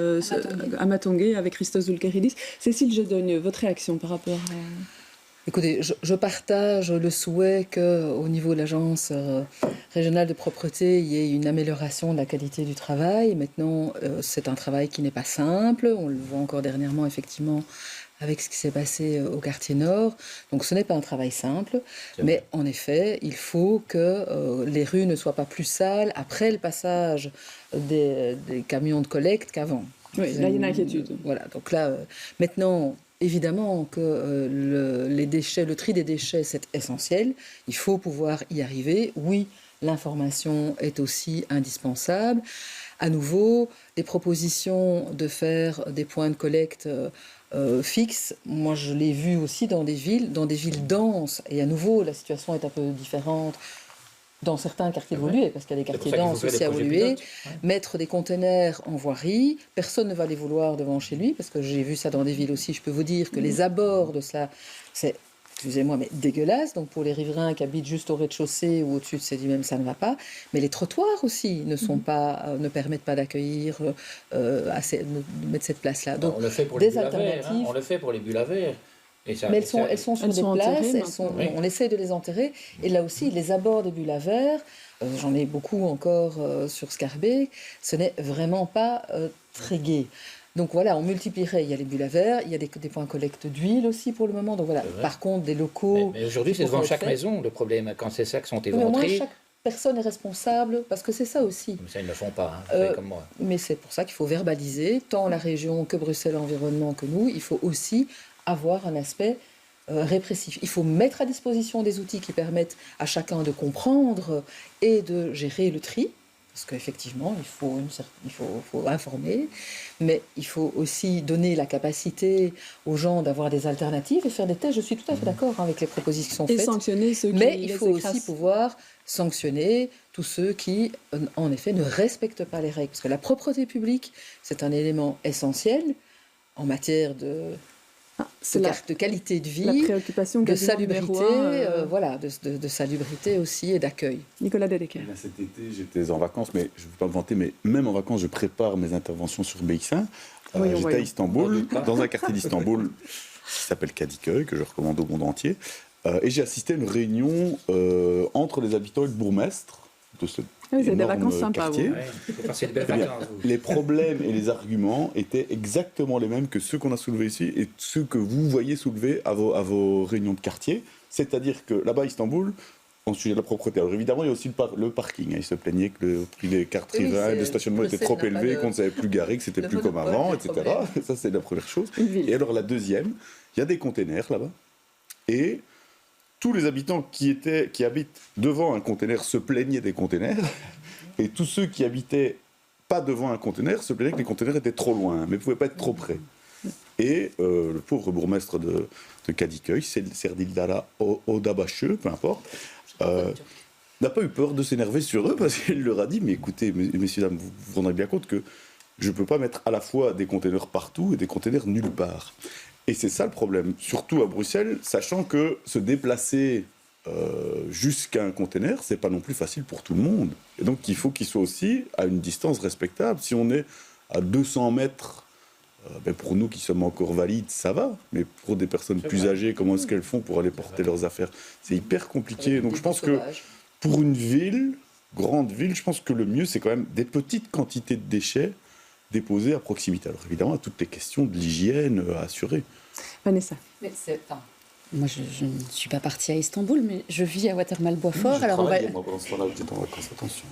à Matongué avec Christos Zoulkeridis. Cécile Jedogne, votre réaction par rapport à... Écoutez, je partage le souhait qu'au niveau de l'agence régionale de propreté, il y ait une amélioration de la qualité du travail. Maintenant, c'est un travail qui n'est pas simple. On le voit encore dernièrement, effectivement, avec ce qui s'est passé au quartier Nord. Donc ce n'est pas un travail simple, mais en effet, il faut que les rues ne soient pas plus sales après le passage des camions de collecte qu'avant. Oui, là, il y a une inquiétude. Voilà, donc là, maintenant... Évidemment que le tri des déchets, c'est essentiel. Il faut pouvoir y arriver. Oui, l'information est aussi indispensable. À nouveau, des propositions de faire des points de collecte fixes, moi je l'ai vu aussi dans des villes denses. Et à nouveau, la situation est un peu différente dans certains quartiers de Woluwe, parce qu'il y a des quartiers denses aussi à Woluwe, mettre des containers en voirie, personne ne va les vouloir devant chez lui, parce que j'ai vu ça dans des villes aussi, je peux vous dire que les abords de cela, c'est, excusez-moi, mais dégueulasse, donc pour les riverains qui habitent juste au rez-de-chaussée ou au-dessus de ces immeubles, ça ne va pas, mais les trottoirs aussi ne permettent pas d'accueillir, de mettre cette place-là. Donc, on le fait pour les bulles à verre, on le fait pour les bulles à verre. Mais elles sont sur des places, on essaie de les enterrer. Et là aussi, les abords des bulles à verre, j'en ai beaucoup encore sur Scarbeck, ce n'est vraiment pas très gai. Donc voilà, on multiplierait. Il y a les bulles à verre, il y a des points de collecte d'huile aussi pour le moment. Donc voilà, par contre, des locaux... Mais aujourd'hui, c'est devant chaque maison le problème, quand ces sacs sont éventrés. Mais au moins, chaque personne est responsable, parce que c'est ça aussi. Mais ça, ils ne le font pas, comme moi. Mais c'est pour ça qu'il faut verbaliser, tant la région que Bruxelles Environnement que nous. Il faut aussi avoir un aspect répressif. Il faut mettre à disposition des outils qui permettent à chacun de comprendre et de gérer le tri, parce qu'effectivement, il faut informer, mais il faut aussi donner la capacité aux gens d'avoir des alternatives et faire des tests. Je suis tout à fait d'accord avec les propositions qui sont faites. Et sanctionner ceux qui mais il faut aussi pouvoir sanctionner tous ceux qui, en effet, ne respectent pas les règles. Parce que la propreté publique, c'est un élément essentiel en matière de... de qualité de vie, la préoccupation de salubrité, voilà, de salubrité aussi et d'accueil. Nicolas Dellecker. Cet été, j'étais en vacances, mais je ne veux pas me vanter, mais même en vacances, je prépare mes interventions sur BX1. J'étais à Istanbul, dans un quartier d'Istanbul qui s'appelle Kadıköy, que je recommande au monde entier. Et j'ai assisté à une réunion entre les habitants et le bourgmestre de ce vous avez des vacances sympas, quartier. Vous. Les problèmes et les arguments étaient exactement les mêmes que ceux qu'on a soulevés ici et ceux que vous voyez soulevés à vos réunions de quartier. C'est-à-dire que là-bas, à Istanbul, au sujet de la propreté, alors évidemment, il y a aussi le parking. Ils se plaignaient que le prix des cartes rivales, de stationnement était trop élevé, qu'on ne savait plus garer, que c'était plus comme avant, etc. Ça, c'est la première chose. Et alors, la deuxième, il y a des containers là-bas. Et tous les habitants qui habitent devant un container se plaignaient des containers, et tous ceux qui habitaient pas devant un container se plaignaient que les containers étaient trop loin, mais ne pouvaient pas être trop près. Et le pauvre bourgmestre de Kadıköy, Serdildara Odabaşı, peu importe, n'a pas eu peur de s'énerver sur eux, parce qu'il leur a dit, mais écoutez, messieurs, dames, vous vous rendrez bien compte que je ne peux pas mettre à la fois des containers partout et des containers nulle part. Et c'est ça le problème, surtout à Bruxelles, sachant que se déplacer jusqu'à un container, c'est pas non plus facile pour tout le monde. Et donc il faut qu'il soit aussi à une distance respectable. Si on est à 200 mètres, pour nous qui sommes encore valides, ça va. Mais pour des personnes plus âgées, comment est-ce qu'elles font pour aller porter leurs affaires? C'est hyper compliqué. Donc je pense que pour une ville, grande ville, je pense que le mieux, c'est quand même des petites quantités de déchets déposés à proximité. Alors évidemment, toutes les questions de l'hygiène à assurer. Vanessa. Mais moi, je ne suis pas partie à Istanbul, mais je vis à Watermal-Boisfort. Alors moi, pendant ce temps-là, j'étais en vacances, attention.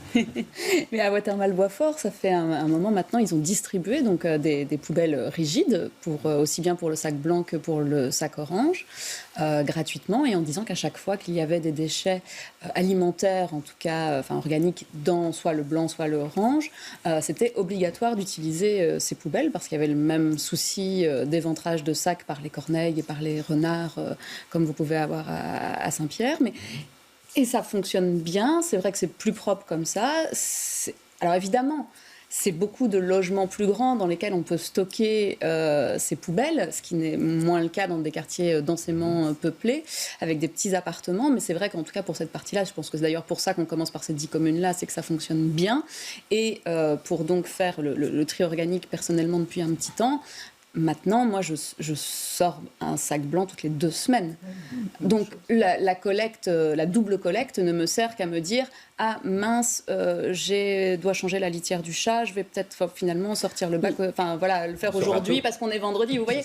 Mais à Watermal-Boisfort, ça fait un moment maintenant, ils ont distribué donc, des poubelles rigides, aussi bien pour le sac blanc que pour le sac orange, gratuitement, et en disant qu'à chaque fois qu'il y avait des déchets alimentaires, en tout cas organiques, dans soit le blanc, soit le orange, c'était obligatoire d'utiliser ces poubelles, parce qu'il y avait le même souci d'éventrage de sacs par les corneilles et par les renards, comme vous pouvez avoir à Saint-Pierre. Et ça fonctionne bien, c'est vrai que c'est plus propre comme ça. Alors évidemment, c'est beaucoup de logements plus grands dans lesquels on peut stocker ces poubelles, ce qui n'est moins le cas dans des quartiers densément peuplés, avec des petits appartements. Mais c'est vrai qu'en tout cas pour cette partie-là, je pense que c'est d'ailleurs pour ça qu'on commence par ces 10 communes-là, c'est que ça fonctionne bien. Et pour donc faire le tri organique personnellement depuis un petit temps, maintenant, moi, je sors un sac blanc toutes les 2 semaines. Donc, la collecte, la double collecte ne me sert qu'à me dire « Ah, mince, dois changer la litière du chat, je vais peut-être finalement sortir le bac, le faire aujourd'hui parce qu'on est vendredi, vous voyez ?»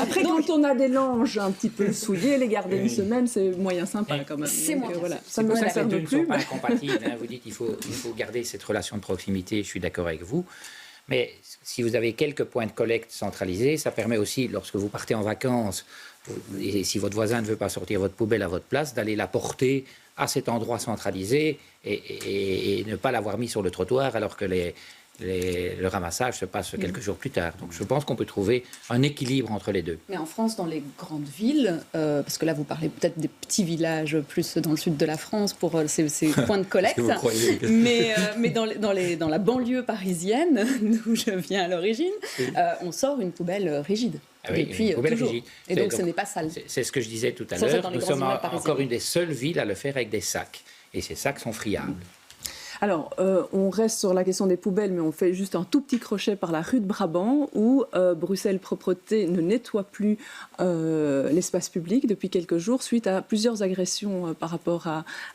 Après, quand on a des langes un petit peu souillées, les garder une semaine, c'est moyen sympa quand même. C'est moi. Ça ne me concerne Les deux ne plus. sont pas incompatibles. Vous dites qu'il faut garder cette relation de proximité, je suis d'accord avec vous. Mais si vous avez quelques points de collecte centralisés, ça permet aussi, lorsque vous partez en vacances, et si votre voisin ne veut pas sortir votre poubelle à votre place, d'aller la porter à cet endroit centralisé et ne pas l'avoir mis sur le trottoir alors que le ramassage se passe quelques jours plus tard. Donc je pense qu'on peut trouver un équilibre entre les deux. Mais en France, dans les grandes villes, parce que là vous parlez peut-être des petits villages plus dans le sud de la France pour ces points de collecte, mais dans la banlieue parisienne, d'où je viens à l'origine, on sort une poubelle rigide. Depuis toujours. Rigide. Et donc ce n'est pas sale. C'est ce que je disais tout à l'heure. Nous sommes encore une des seules villes à le faire avec des sacs. Et ces sacs sont friables. Alors, on reste sur la question des poubelles, mais on fait juste un tout petit crochet par la rue de Brabant, où Bruxelles Propreté ne nettoie plus l'espace public depuis quelques jours, suite à plusieurs agressions par rapport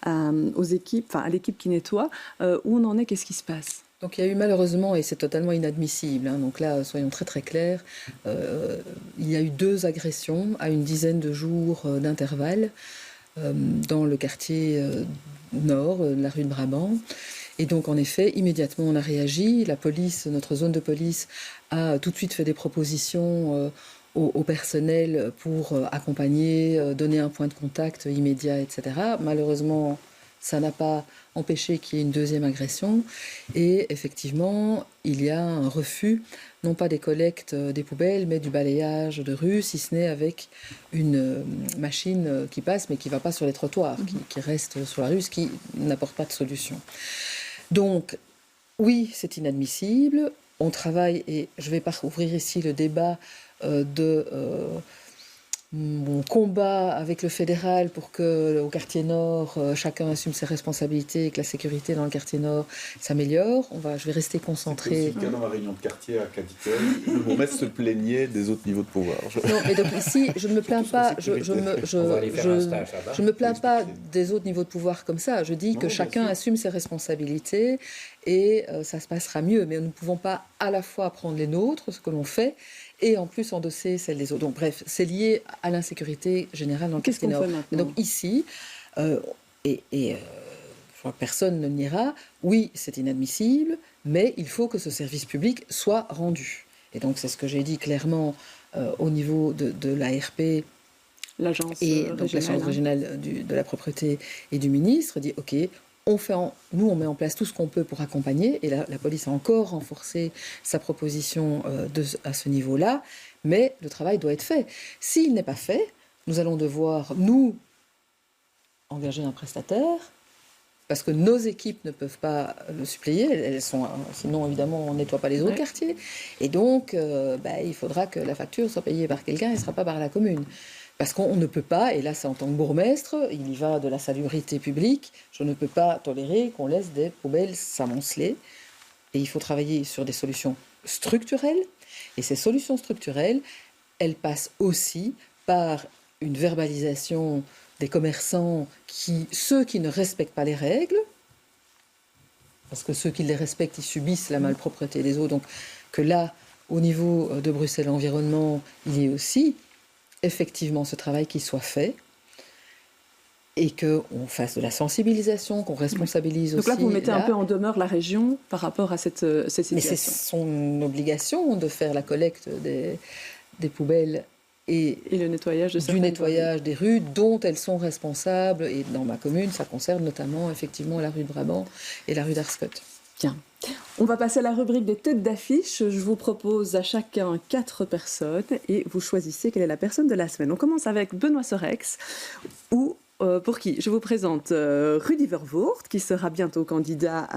aux équipes, à l'équipe qui nettoie. Où on en est, qu'est-ce qui se passe ? Donc il y a eu malheureusement, et c'est totalement inadmissible, donc là soyons très très clairs, il y a eu 2 agressions à une dizaine de jours d'intervalle dans le quartier nord de la rue de Brabant. Et donc en effet, immédiatement on a réagi, la police, notre zone de police a tout de suite fait des propositions au personnel pour accompagner, donner un point de contact immédiat, etc. Malheureusement, ça n'a pas empêché qu'il y ait une 2e agression. Et effectivement, il y a un refus, non pas des collectes des poubelles, mais du balayage de rue, si ce n'est avec une machine qui passe, mais qui ne va pas sur les trottoirs, qui reste sur la rue, ce qui n'apporte pas de solution. Donc, oui, c'est inadmissible. On travaille, et je ne vais pas ouvrir ici le débat mon combat avec le fédéral pour qu'au quartier nord, chacun assume ses responsabilités et que la sécurité dans le quartier nord s'améliore. Je vais rester concentrée. C'est le cas dans la réunion de quartier à Cadiquel. Le bourgmestre se plaignait des autres niveaux de pouvoir. Non, mais donc ici, je ne me plains pas. Je me plains pas des autres niveaux de pouvoir comme ça. Je dis que chacun assume ses responsabilités et ça se passera mieux. Mais nous ne pouvons pas à la fois prendre les nôtres, ce que l'on fait, et en plus endosser celle des autres. Donc bref, c'est lié à l'insécurité générale dans le quartier nord. Donc ici, je crois que personne ne niera, oui, c'est inadmissible, mais il faut que ce service public soit rendu. Et donc c'est ce que j'ai dit clairement au niveau de l'ARP, l'agence régionale de la propreté et du ministre, dit ok, on met en place tout ce qu'on peut pour accompagner, et la police a encore renforcé sa proposition à ce niveau-là, mais le travail doit être fait. S'il n'est pas fait, nous allons devoir, nous, engager un prestataire, parce que nos équipes ne peuvent pas le suppléer, sinon évidemment on ne nettoie pas les autres quartiers, et donc il faudra que la facture soit payée par quelqu'un et ne sera pas par la commune. Parce qu'on ne peut pas, et là c'est en tant que bourgmestre, il y va de la salubrité publique, je ne peux pas tolérer qu'on laisse des poubelles s'amonceler. Et il faut travailler sur des solutions structurelles. Et ces solutions structurelles, elles passent aussi par une verbalisation des commerçants, ceux qui ne respectent pas les règles, parce que ceux qui les respectent, ils subissent la malpropreté des eaux. Donc que là, au niveau de Bruxelles Environnement, il y ait aussi effectivement ce travail qui soit fait et qu'on fasse de la sensibilisation, qu'on responsabilise aussi. Donc là, vous mettez un peu en demeure la région par rapport à cette situation. Mais c'est son obligation de faire la collecte des poubelles et le nettoyage du nettoyage des rues dont elles sont responsables. Et dans ma commune, ça concerne notamment effectivement la rue de Brabant et la rue d'Arscott. Tiens. On va passer à la rubrique des têtes d'affiche. Je vous propose à chacun 4 personnes et vous choisissez quelle est la personne de la semaine. On commence avec Benoît Sorex ou pour qui je vous présente Rudy Vervoort, qui sera bientôt candidat,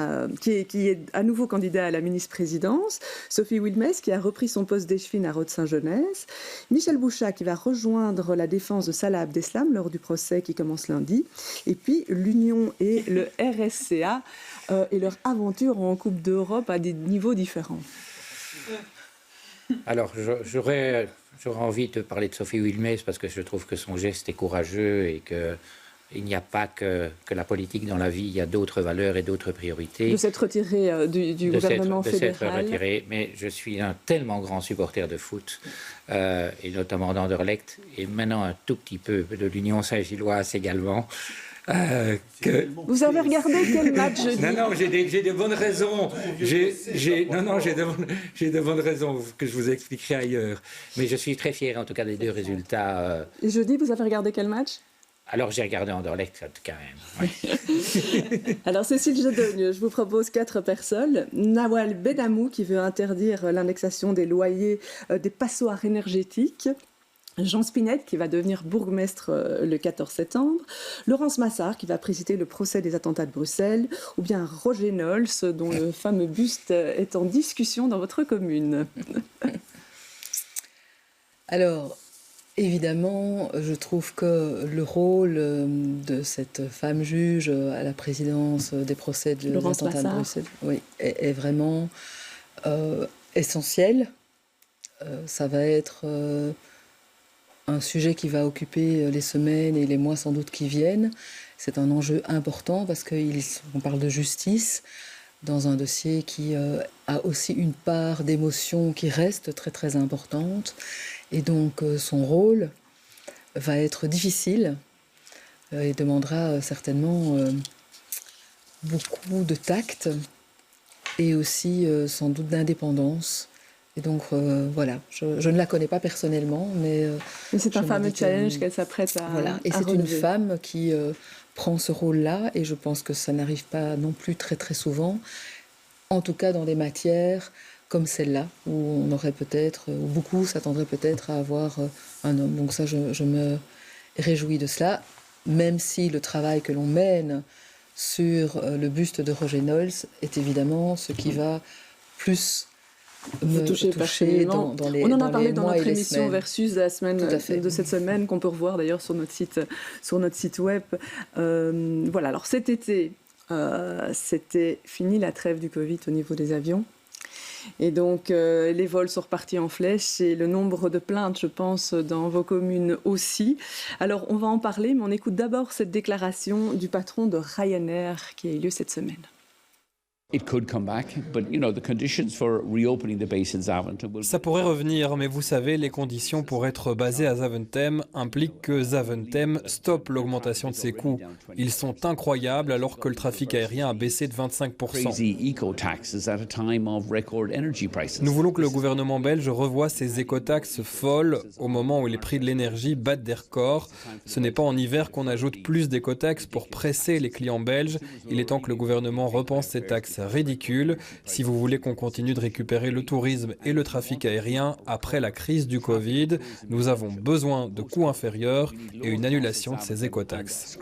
qui est à nouveau candidat à la ministre-présidence, Sophie Wilmès, qui a repris son poste d'échevine à Rode-Saint-Jeunesse, Michel Bouchat, qui va rejoindre la défense de Salah Abdeslam lors du procès qui commence lundi, et puis l'Union et le RSCA et leur aventure en Coupe d'Europe à des niveaux différents. Alors, j'aurais envie de parler de Sophie Wilmès parce que je trouve que son geste est courageux et qu'il n'y a pas que la politique dans la vie, il y a d'autres valeurs et d'autres priorités. De s'être retiré du gouvernement fédéral. De s'être retiré, mais je suis un tellement grand supporter de foot, et notamment d'Anderlecht, et maintenant un tout petit peu de l'Union Saint-Gilloise également. Vous avez regardé quel match jeudi? Non, j'ai de bonnes raisons. J'ai de bonnes raisons que je vous expliquerai ailleurs. Mais je suis très fier, en tout cas, des 2 résultats. Et jeudi, vous avez regardé quel match? Alors, j'ai regardé Anderlecht, en tout cas. Ouais. Alors, Cécile Jedogne, je vous propose 4 personnes. Nawal Benamou, qui veut interdire l'indexation des loyers des passoires énergétiques. Jean Spinette, qui va devenir bourgmestre le 14 septembre, Laurence Massard, qui va présider le procès des attentats de Bruxelles, ou bien Roger Nols, dont le fameux buste est en discussion dans votre commune. Alors, évidemment, je trouve que le rôle de cette femme juge à la présidence des procès des attentats de Bruxelles est vraiment essentiel. Ça va être un sujet qui va occuper les semaines et les mois sans doute qui viennent. C'est un enjeu important parce qu'on parle de justice dans un dossier qui a aussi une part d'émotion qui reste très très importante. Et donc son rôle va être difficile et demandera certainement beaucoup de tact et aussi sans doute d'indépendance. Et donc voilà, je ne la connais pas personnellement, mais c'est un fameux challenge qu'elle s'apprête à voilà. Et c'est une femme qui prend ce rôle-là, et je pense que ça n'arrive pas non plus très très souvent, en tout cas dans des matières comme celle-là, où on aurait peut-être, où beaucoup s'attendraient peut-être à avoir un homme. Donc ça, je me réjouis de cela, même si le travail que l'on mène sur le buste de Roger Nols est évidemment ce qui va plus me toucher dans les On en a parlé dans mois notre et les émission semaines. Versus de cette semaine, qu'on peut revoir d'ailleurs sur notre site web. Voilà, alors cet été, c'était fini la trêve du Covid au niveau des avions. Et donc, les vols sont repartis en flèche et le nombre de plaintes, je pense, dans vos communes aussi. Alors, on va en parler, mais on écoute d'abord cette déclaration du patron de Ryanair qui a eu lieu cette semaine. Ça pourrait revenir, mais vous savez, les conditions pour être basé à Zaventem impliquent que Zaventem stoppe l'augmentation de ses coûts. Ils sont incroyables alors que le trafic aérien a baissé de 25%. Nous voulons que le gouvernement belge revoie ses écotaxes folles au moment où les prix de l'énergie battent des records. Ce n'est pas en hiver qu'on ajoute plus d'écotaxes pour presser les clients belges. Il est temps que le gouvernement repense ces taxes ridicule si vous voulez qu'on continue de récupérer le tourisme et le trafic aérien après la crise du Covid. Nous avons besoin de coûts inférieurs et une annulation de ces écotaxes.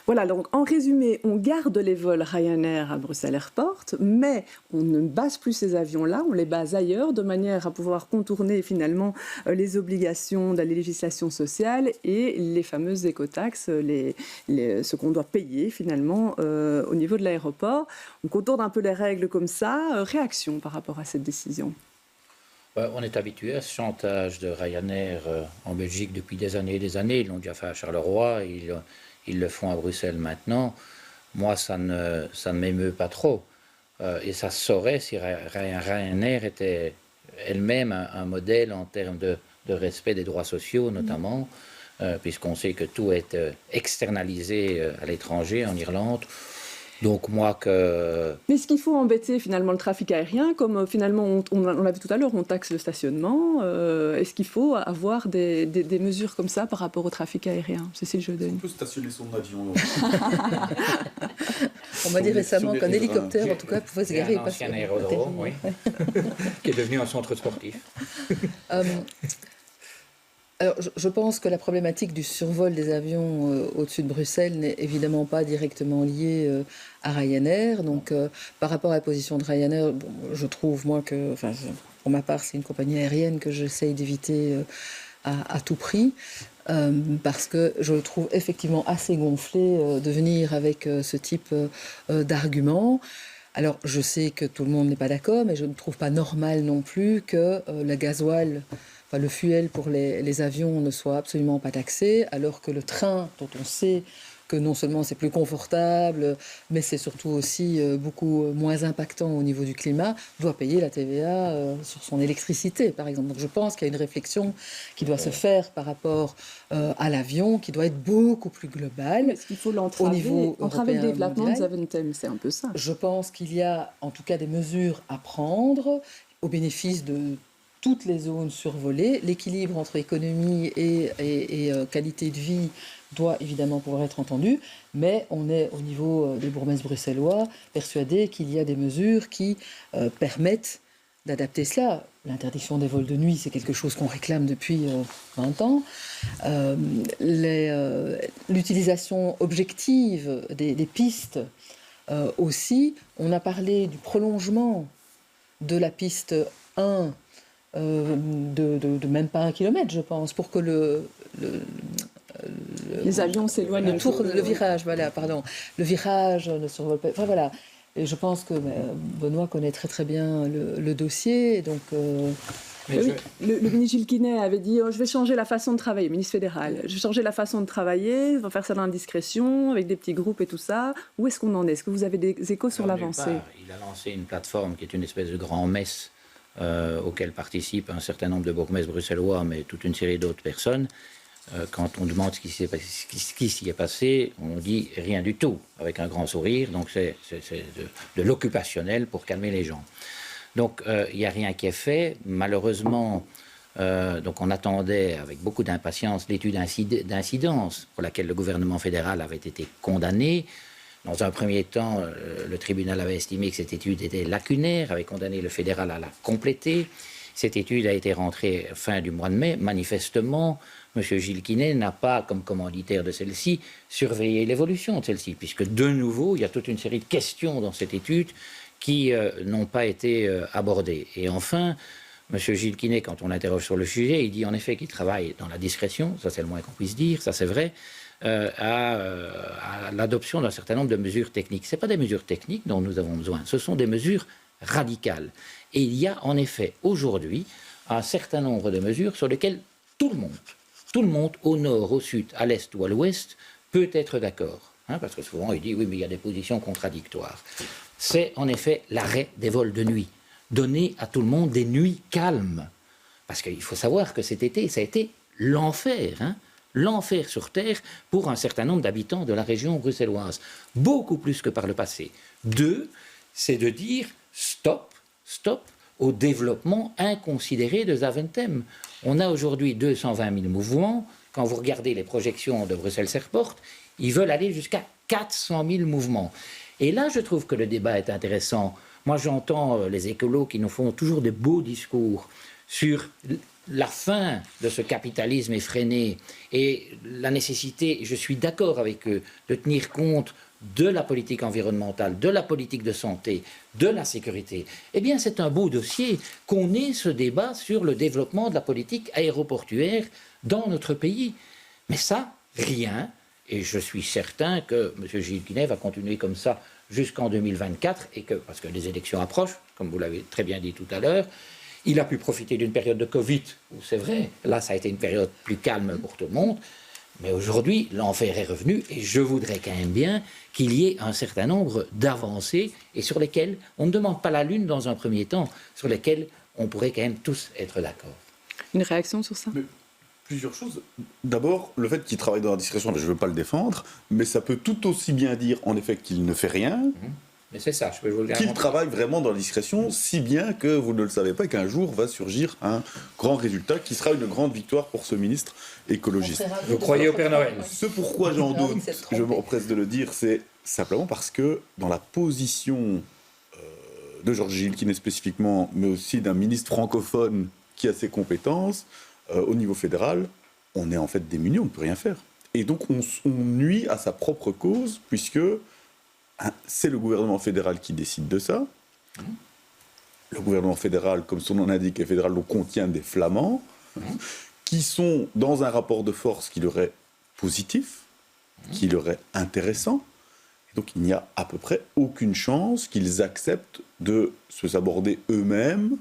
Voilà, donc en résumé, on garde les vols Ryanair à Bruxelles Airport, mais on ne base plus ces avions-là, on les base ailleurs, de manière à pouvoir contourner finalement les obligations de la législation sociale et les fameuses écotaxes, ce qu'on doit payer finalement au niveau de l'aéroport. On contourne un peu les règles comme ça. Réaction par rapport à cette décision? On est habitué à ce chantage de Ryanair en Belgique depuis des années et des années. Ils l'ont déjà fait à Charleroi, ils le font à Bruxelles maintenant. Moi, ça ne m'émeut pas trop. Et ça se saurait si Ryanair était elle-même un modèle en termes de respect des droits sociaux, notamment, puisqu'on sait que tout est externalisé à l'étranger, en Irlande. Donc moi que... Mais est-ce qu'il faut embêter finalement le trafic aérien, comme finalement on l'a vu tout à l'heure, on taxe le stationnement, est-ce qu'il faut avoir des mesures comme ça par rapport au trafic aérien? Cécile Jeudet. On peut stationner son avion. On m'a dit récemment qu'un hélicoptère, en tout cas, pouvait se garer. Un ancien aérodrome, oui, qui est devenu un centre sportif. Alors, je pense que la problématique du survol des avions au-dessus de Bruxelles n'est évidemment pas directement liée à Ryanair. Donc, par rapport à la position de Ryanair, je trouve, moi, que, pour ma part, c'est une compagnie aérienne que j'essaye d'éviter à tout prix. Parce que je le trouve effectivement assez gonflé de venir avec ce type d'argument. Alors, je sais que tout le monde n'est pas d'accord, mais je ne trouve pas normal non plus que le gasoil... le fuel pour les avions ne soit absolument pas taxé, alors que le train, dont on sait que non seulement c'est plus confortable, mais c'est surtout aussi beaucoup moins impactant au niveau du climat, doit payer la TVA sur son électricité, par exemple. Donc je pense qu'il y a une réflexion qui doit se faire par rapport à l'avion, qui doit être beaucoup plus globale. Est-ce qu'il faut l'entraver le développement de Zaventem, c'est un peu ça. Je pense qu'il y a en tout cas des mesures à prendre au bénéfice de toutes les zones survolées. L'équilibre entre économie et qualité de vie doit évidemment pouvoir être entendu, mais on est au niveau des bourgmestres bruxellois persuadés qu'il y a des mesures qui permettent d'adapter cela. L'interdiction des vols de nuit, c'est quelque chose qu'on réclame depuis 20 ans. L'utilisation objective des pistes aussi. On a parlé du prolongement de la piste 1 de même pas 1 kilomètre, je pense, pour que les avions s'éloignent. Le virage, voilà, pardon. Le virage ne survole pas. Enfin, voilà. Et je pense que Benoît connaît très très bien le dossier. Donc, oui, le ministre Gilles Quinet avait dit je vais changer la façon de travailler, ministre fédéral. Je vais changer la façon de travailler, on va faire ça dans la discrétion, avec des petits groupes et tout ça. Où est-ce qu'on en est? Est-ce que vous avez des échos sur l'avancée? Il a lancé une plateforme qui est une espèce de grand messe auquel participent un certain nombre de bourgmestres bruxellois, mais toute une série d'autres personnes. Quand on demande ce qui s'y est passé, on dit rien du tout, avec un grand sourire. Donc c'est de l'occupationnel pour calmer les gens. Donc il n'y a rien qui est fait. Malheureusement, donc on attendait avec beaucoup d'impatience l'étude d'incidence pour laquelle le gouvernement fédéral avait été condamné. Dans un premier temps, le tribunal avait estimé que cette étude était lacunaire, avait condamné le fédéral à la compléter. Cette étude a été rentrée fin du mois de mai. Manifestement, M. Gilles Quinet n'a pas, comme commanditaire de celle-ci, surveillé l'évolution de celle-ci, puisque de nouveau, il y a toute une série de questions dans cette étude qui n'ont pas été abordées. Et enfin, M. Gilles Quinet, quand on l'interroge sur le sujet, il dit en effet qu'il travaille dans la discrétion, ça c'est le moins qu'on puisse dire, ça c'est vrai, à l'adoption d'un certain nombre de mesures techniques. Ce ne sont pas des mesures techniques dont nous avons besoin, ce sont des mesures radicales. Et il y a en effet aujourd'hui un certain nombre de mesures sur lesquelles tout le monde, au nord, au sud, à l'est ou à l'ouest, peut être d'accord. Hein, parce que souvent il dit oui, mais il y a des positions contradictoires. C'est en effet l'arrêt des vols de nuit. Donner à tout le monde des nuits calmes. Parce qu'il faut savoir que cet été, ça a été l'enfer. Hein, l'enfer sur Terre pour un certain nombre d'habitants de la région bruxelloise. Beaucoup plus que par le passé. 2, c'est de dire stop au développement inconsidéré de Zaventem. On a aujourd'hui 220 000 mouvements. Quand vous regardez les projections de Bruxelles Airport, ils veulent aller jusqu'à 400 000 mouvements. Et là, je trouve que le débat est intéressant. Moi, j'entends les écolos qui nous font toujours de beaux discours sur la fin de ce capitalisme effréné et la nécessité, je suis d'accord avec eux, de tenir compte de la politique environnementale, de la politique de santé, de la sécurité. Eh bien, c'est un beau dossier qu'on ait ce débat sur le développement de la politique aéroportuaire dans notre pays. Mais ça, rien. Et je suis certain que M. Gilles Quinet va continuer comme ça jusqu'en 2024, et que, parce que les élections approchent, comme vous l'avez très bien dit tout à l'heure, il a pu profiter d'une période de Covid, où c'est vrai, là ça a été une période plus calme pour tout le monde, mais aujourd'hui l'enfer est revenu, et je voudrais quand même bien qu'il y ait un certain nombre d'avancées, et sur lesquelles on ne demande pas la lune dans un premier temps, sur lesquelles on pourrait quand même tous être d'accord. Une réaction sur ça ? Plusieurs choses. D'abord, le fait qu'il travaille dans la discrétion, je ne veux pas le défendre, mais ça peut tout aussi bien dire, en effet, qu'il ne fait rien, mais c'est ça, je peux vous le garantir. Qu'il travaille vraiment dans la discrétion, si bien que vous ne le savez pas, qu'un jour va surgir un grand résultat qui sera une grande victoire pour ce ministre écologiste. Vous croyez au Père Noël ? Ce pourquoi j'en doute, je m'empresse de le dire, c'est simplement parce que dans la position de Georges Gilles Quinet spécifiquement, mais aussi d'un ministre francophone qui a ses compétences, au niveau fédéral, on est en fait démuni, on ne peut rien faire. Et donc on nuit à sa propre cause, puisque c'est le gouvernement fédéral qui décide de ça. Le gouvernement fédéral, comme son nom l'indique, est fédéral, donc contient des flamands, qui sont dans un rapport de force qui leur est positif, qui leur est intéressant. Et donc il n'y a à peu près aucune chance qu'ils acceptent de se saborder eux-mêmes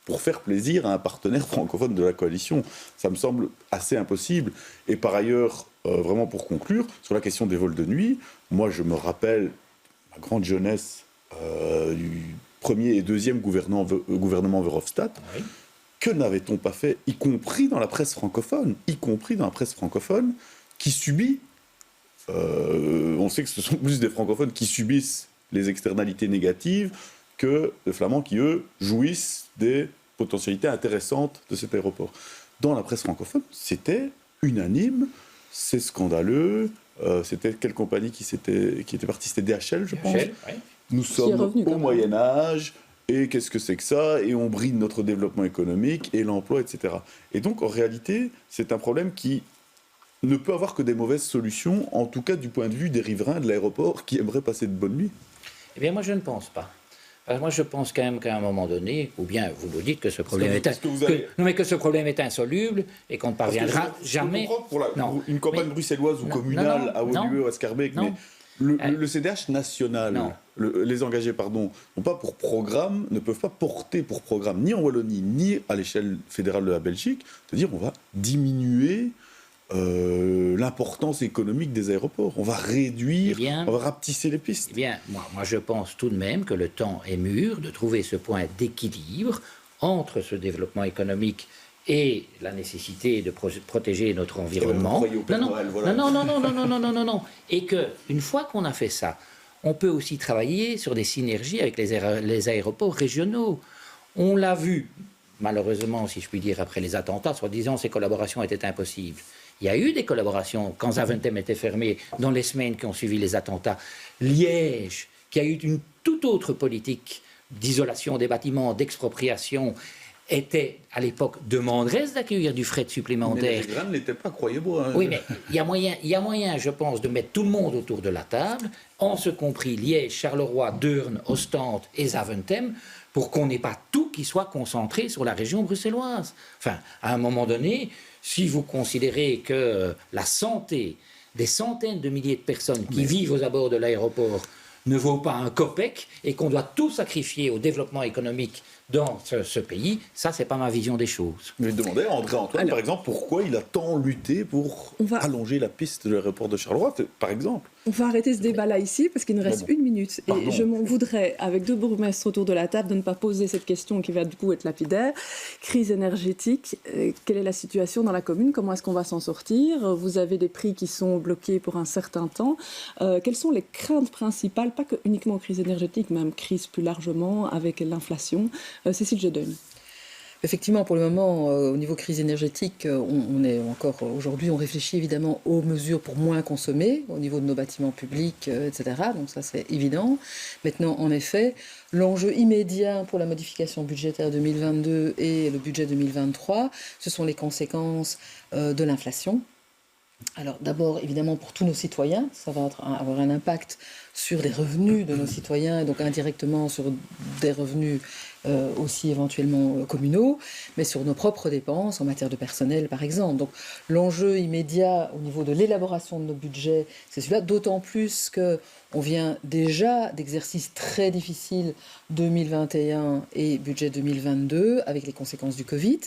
pour faire plaisir à un partenaire francophone de la coalition. Ça me semble assez impossible. Et par ailleurs, vraiment pour conclure, sur la question des vols de nuit, moi je me rappelle ma grande jeunesse du premier et deuxième gouvernement Verhofstadt. Oui. Que n'avait-on pas fait, y compris dans la presse francophone, qui subit, on sait que ce sont plus des francophones qui subissent les externalités négatives que les flamands qui, eux, jouissent des potentialités intéressantes de cet aéroport. Dans la presse francophone, c'était unanime, c'est scandaleux. C'était quelle compagnie qui était partie? C'était DHL, je pense. DHL, oui. Nous sommes au Moyen-Âge, et qu'est-ce que c'est que ça? Et on bride notre développement économique et l'emploi, etc. Et donc, en réalité, c'est un problème qui ne peut avoir que des mauvaises solutions, en tout cas du point de vue des riverains de l'aéroport qui aimeraient passer de bonnes nuits. Eh bien, moi, je ne pense pas. Alors moi, je pense quand même qu'à un moment donné, ou bien vous nous dites que ce problème que ce problème est insoluble et qu'on ne parviendra jamais. Pour une campagne bruxelloise ou communale à Woluwe ou à Schaerbeek, mais le CDH national, les engagés, n'ont pas pour programme, ne peuvent pas porter pour programme, ni en Wallonie, ni à l'échelle fédérale de la Belgique, de dire on va diminuer l'importance économique des aéroports. On va réduire, on va rapetisser les pistes. Eh bien, moi, je pense tout de même que le temps est mûr de trouver ce point d'équilibre entre ce développement économique et la nécessité de protéger notre environnement. Non. Et qu'une fois qu'on a fait ça, on peut aussi travailler sur des synergies avec les aéroports régionaux. On l'a vu, malheureusement, si je puis dire, après les attentats, soi-disant ces collaborations étaient impossibles. Il y a eu des collaborations quand Zaventem était fermé dans les semaines qui ont suivi les attentats. Liège, qui a eu une toute autre politique d'isolation des bâtiments, d'expropriation, était à l'époque demanderesse d'accueillir du fret supplémentaire. Mais les graines n'étaient pas, croyez-moi. Hein. Oui, mais il y a moyen, je pense, de mettre tout le monde autour de la table, en ce compris Liège, Charleroi, Deurne, Ostende et Zaventem, pour qu'on n'ait pas tout qui soit concentré sur la région bruxelloise. Enfin, à un moment donné, si vous considérez que la santé des centaines de milliers de personnes qui vivent aux abords de l'aéroport ne vaut pas un copec et qu'on doit tout sacrifier au développement économique dans ce pays, ça, c'est pas ma vision des choses. Je vais demander à André-Antoine, par exemple, pourquoi il a tant lutté pour allonger la piste de l'aéroport de Charleroi, par exemple. On va arrêter ce débat-là ici, parce qu'il nous reste 1 minute. Et je m'en voudrais, avec 2 bourgmestres autour de la table, de ne pas poser cette question qui va du coup être lapidaire. Crise énergétique, quelle est la situation dans la commune? Comment est-ce qu'on va s'en sortir? Vous avez des prix qui sont bloqués pour un certain temps. Quelles sont les craintes principales, pas que uniquement crise énergétique, même crise plus largement avec l'inflation? Cécile Jedeuil. Effectivement, pour le moment, au niveau crise énergétique, on est encore aujourd'hui, on réfléchit évidemment aux mesures pour moins consommer au niveau de nos bâtiments publics, etc. Donc ça, c'est évident. Maintenant, en effet, l'enjeu immédiat pour la modification budgétaire 2022 et le budget 2023, ce sont les conséquences de l'inflation. Alors d'abord, évidemment, pour tous nos citoyens, ça va avoir un impact sur les revenus de nos citoyens, et donc indirectement sur des revenus aussi éventuellement communaux, mais sur nos propres dépenses en matière de personnel, par exemple. Donc l'enjeu immédiat au niveau de l'élaboration de nos budgets, c'est celui-là, d'autant plus qu'on vient déjà d'exercices très difficiles 2021 et budget 2022, avec les conséquences du Covid,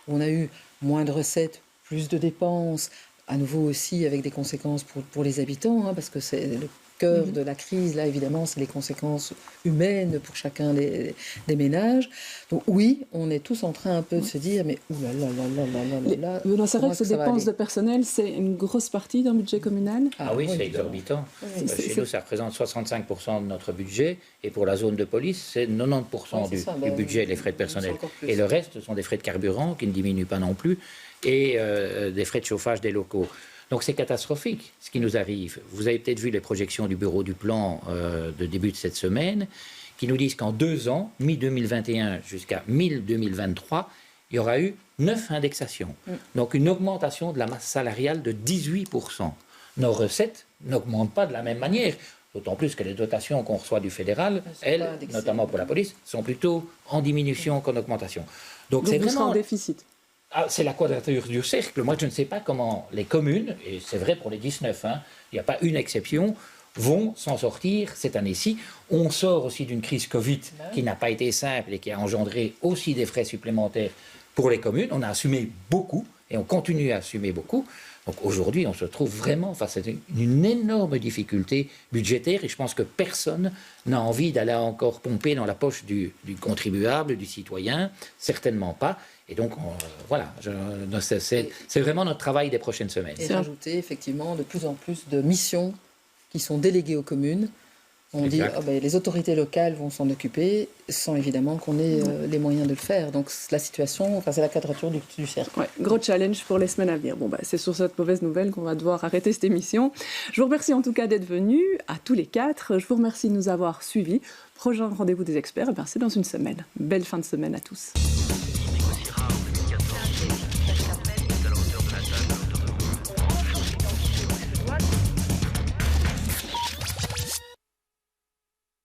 où on a eu moins de recettes, plus de dépenses, à nouveau aussi avec des conséquences pour les habitants, parce que c'est le cœur de la crise, là, évidemment, c'est les conséquences humaines pour chacun des ménages. Donc oui, on est tous en train un peu de se dire, mais oulala, c'est vrai que ces dépenses de personnel, c'est une grosse partie d'un budget communal? Ah oui, c'est exorbitant. Chez nous, ça représente 65% de notre budget, et pour la zone de police, c'est 90% du budget, les frais de personnel. Et le reste, ce sont des frais de carburant qui ne diminuent pas non plus, et des frais de chauffage des locaux. Donc c'est catastrophique ce qui nous arrive. Vous avez peut-être vu les projections du bureau du plan de début de cette semaine qui nous disent qu'en 2 ans, mi-2021 jusqu'à mi-2023, il y aura eu 9 indexations. Donc une augmentation de la masse salariale de 18%. Nos recettes n'augmentent pas de la même manière. D'autant plus que les dotations qu'on reçoit du fédéral, elles, notamment pour la police, sont plutôt en diminution qu'en augmentation. Donc c'est vous serez vraiment en déficit. C'est la quadrature du cercle. Moi, je ne sais pas comment les communes, et c'est vrai pour les 19, il n'y a pas une exception, vont s'en sortir cette année-ci. On sort aussi d'une crise Covid qui n'a pas été simple et qui a engendré aussi des frais supplémentaires pour les communes. On a assumé beaucoup et on continue à assumer beaucoup. Donc aujourd'hui, on se trouve vraiment face à une énorme difficulté budgétaire et je pense que personne n'a envie d'aller encore pomper dans la poche du contribuable, du citoyen, certainement pas. Et donc, voilà, c'est vraiment notre travail des prochaines semaines. Et rajouter effectivement de plus en plus de missions qui sont déléguées aux communes. On dit les autorités locales vont s'en occuper sans évidemment qu'on ait les moyens de le faire. Donc la situation, c'est la quadrature du cercle. Ouais, gros challenge pour les semaines à venir. C'est sur cette mauvaise nouvelle qu'on va devoir arrêter cette émission. Je vous remercie en tout cas d'être venus, à tous les 4. Je vous remercie de nous avoir suivis. Prochain rendez-vous des experts, c'est dans une semaine. Belle fin de semaine à tous.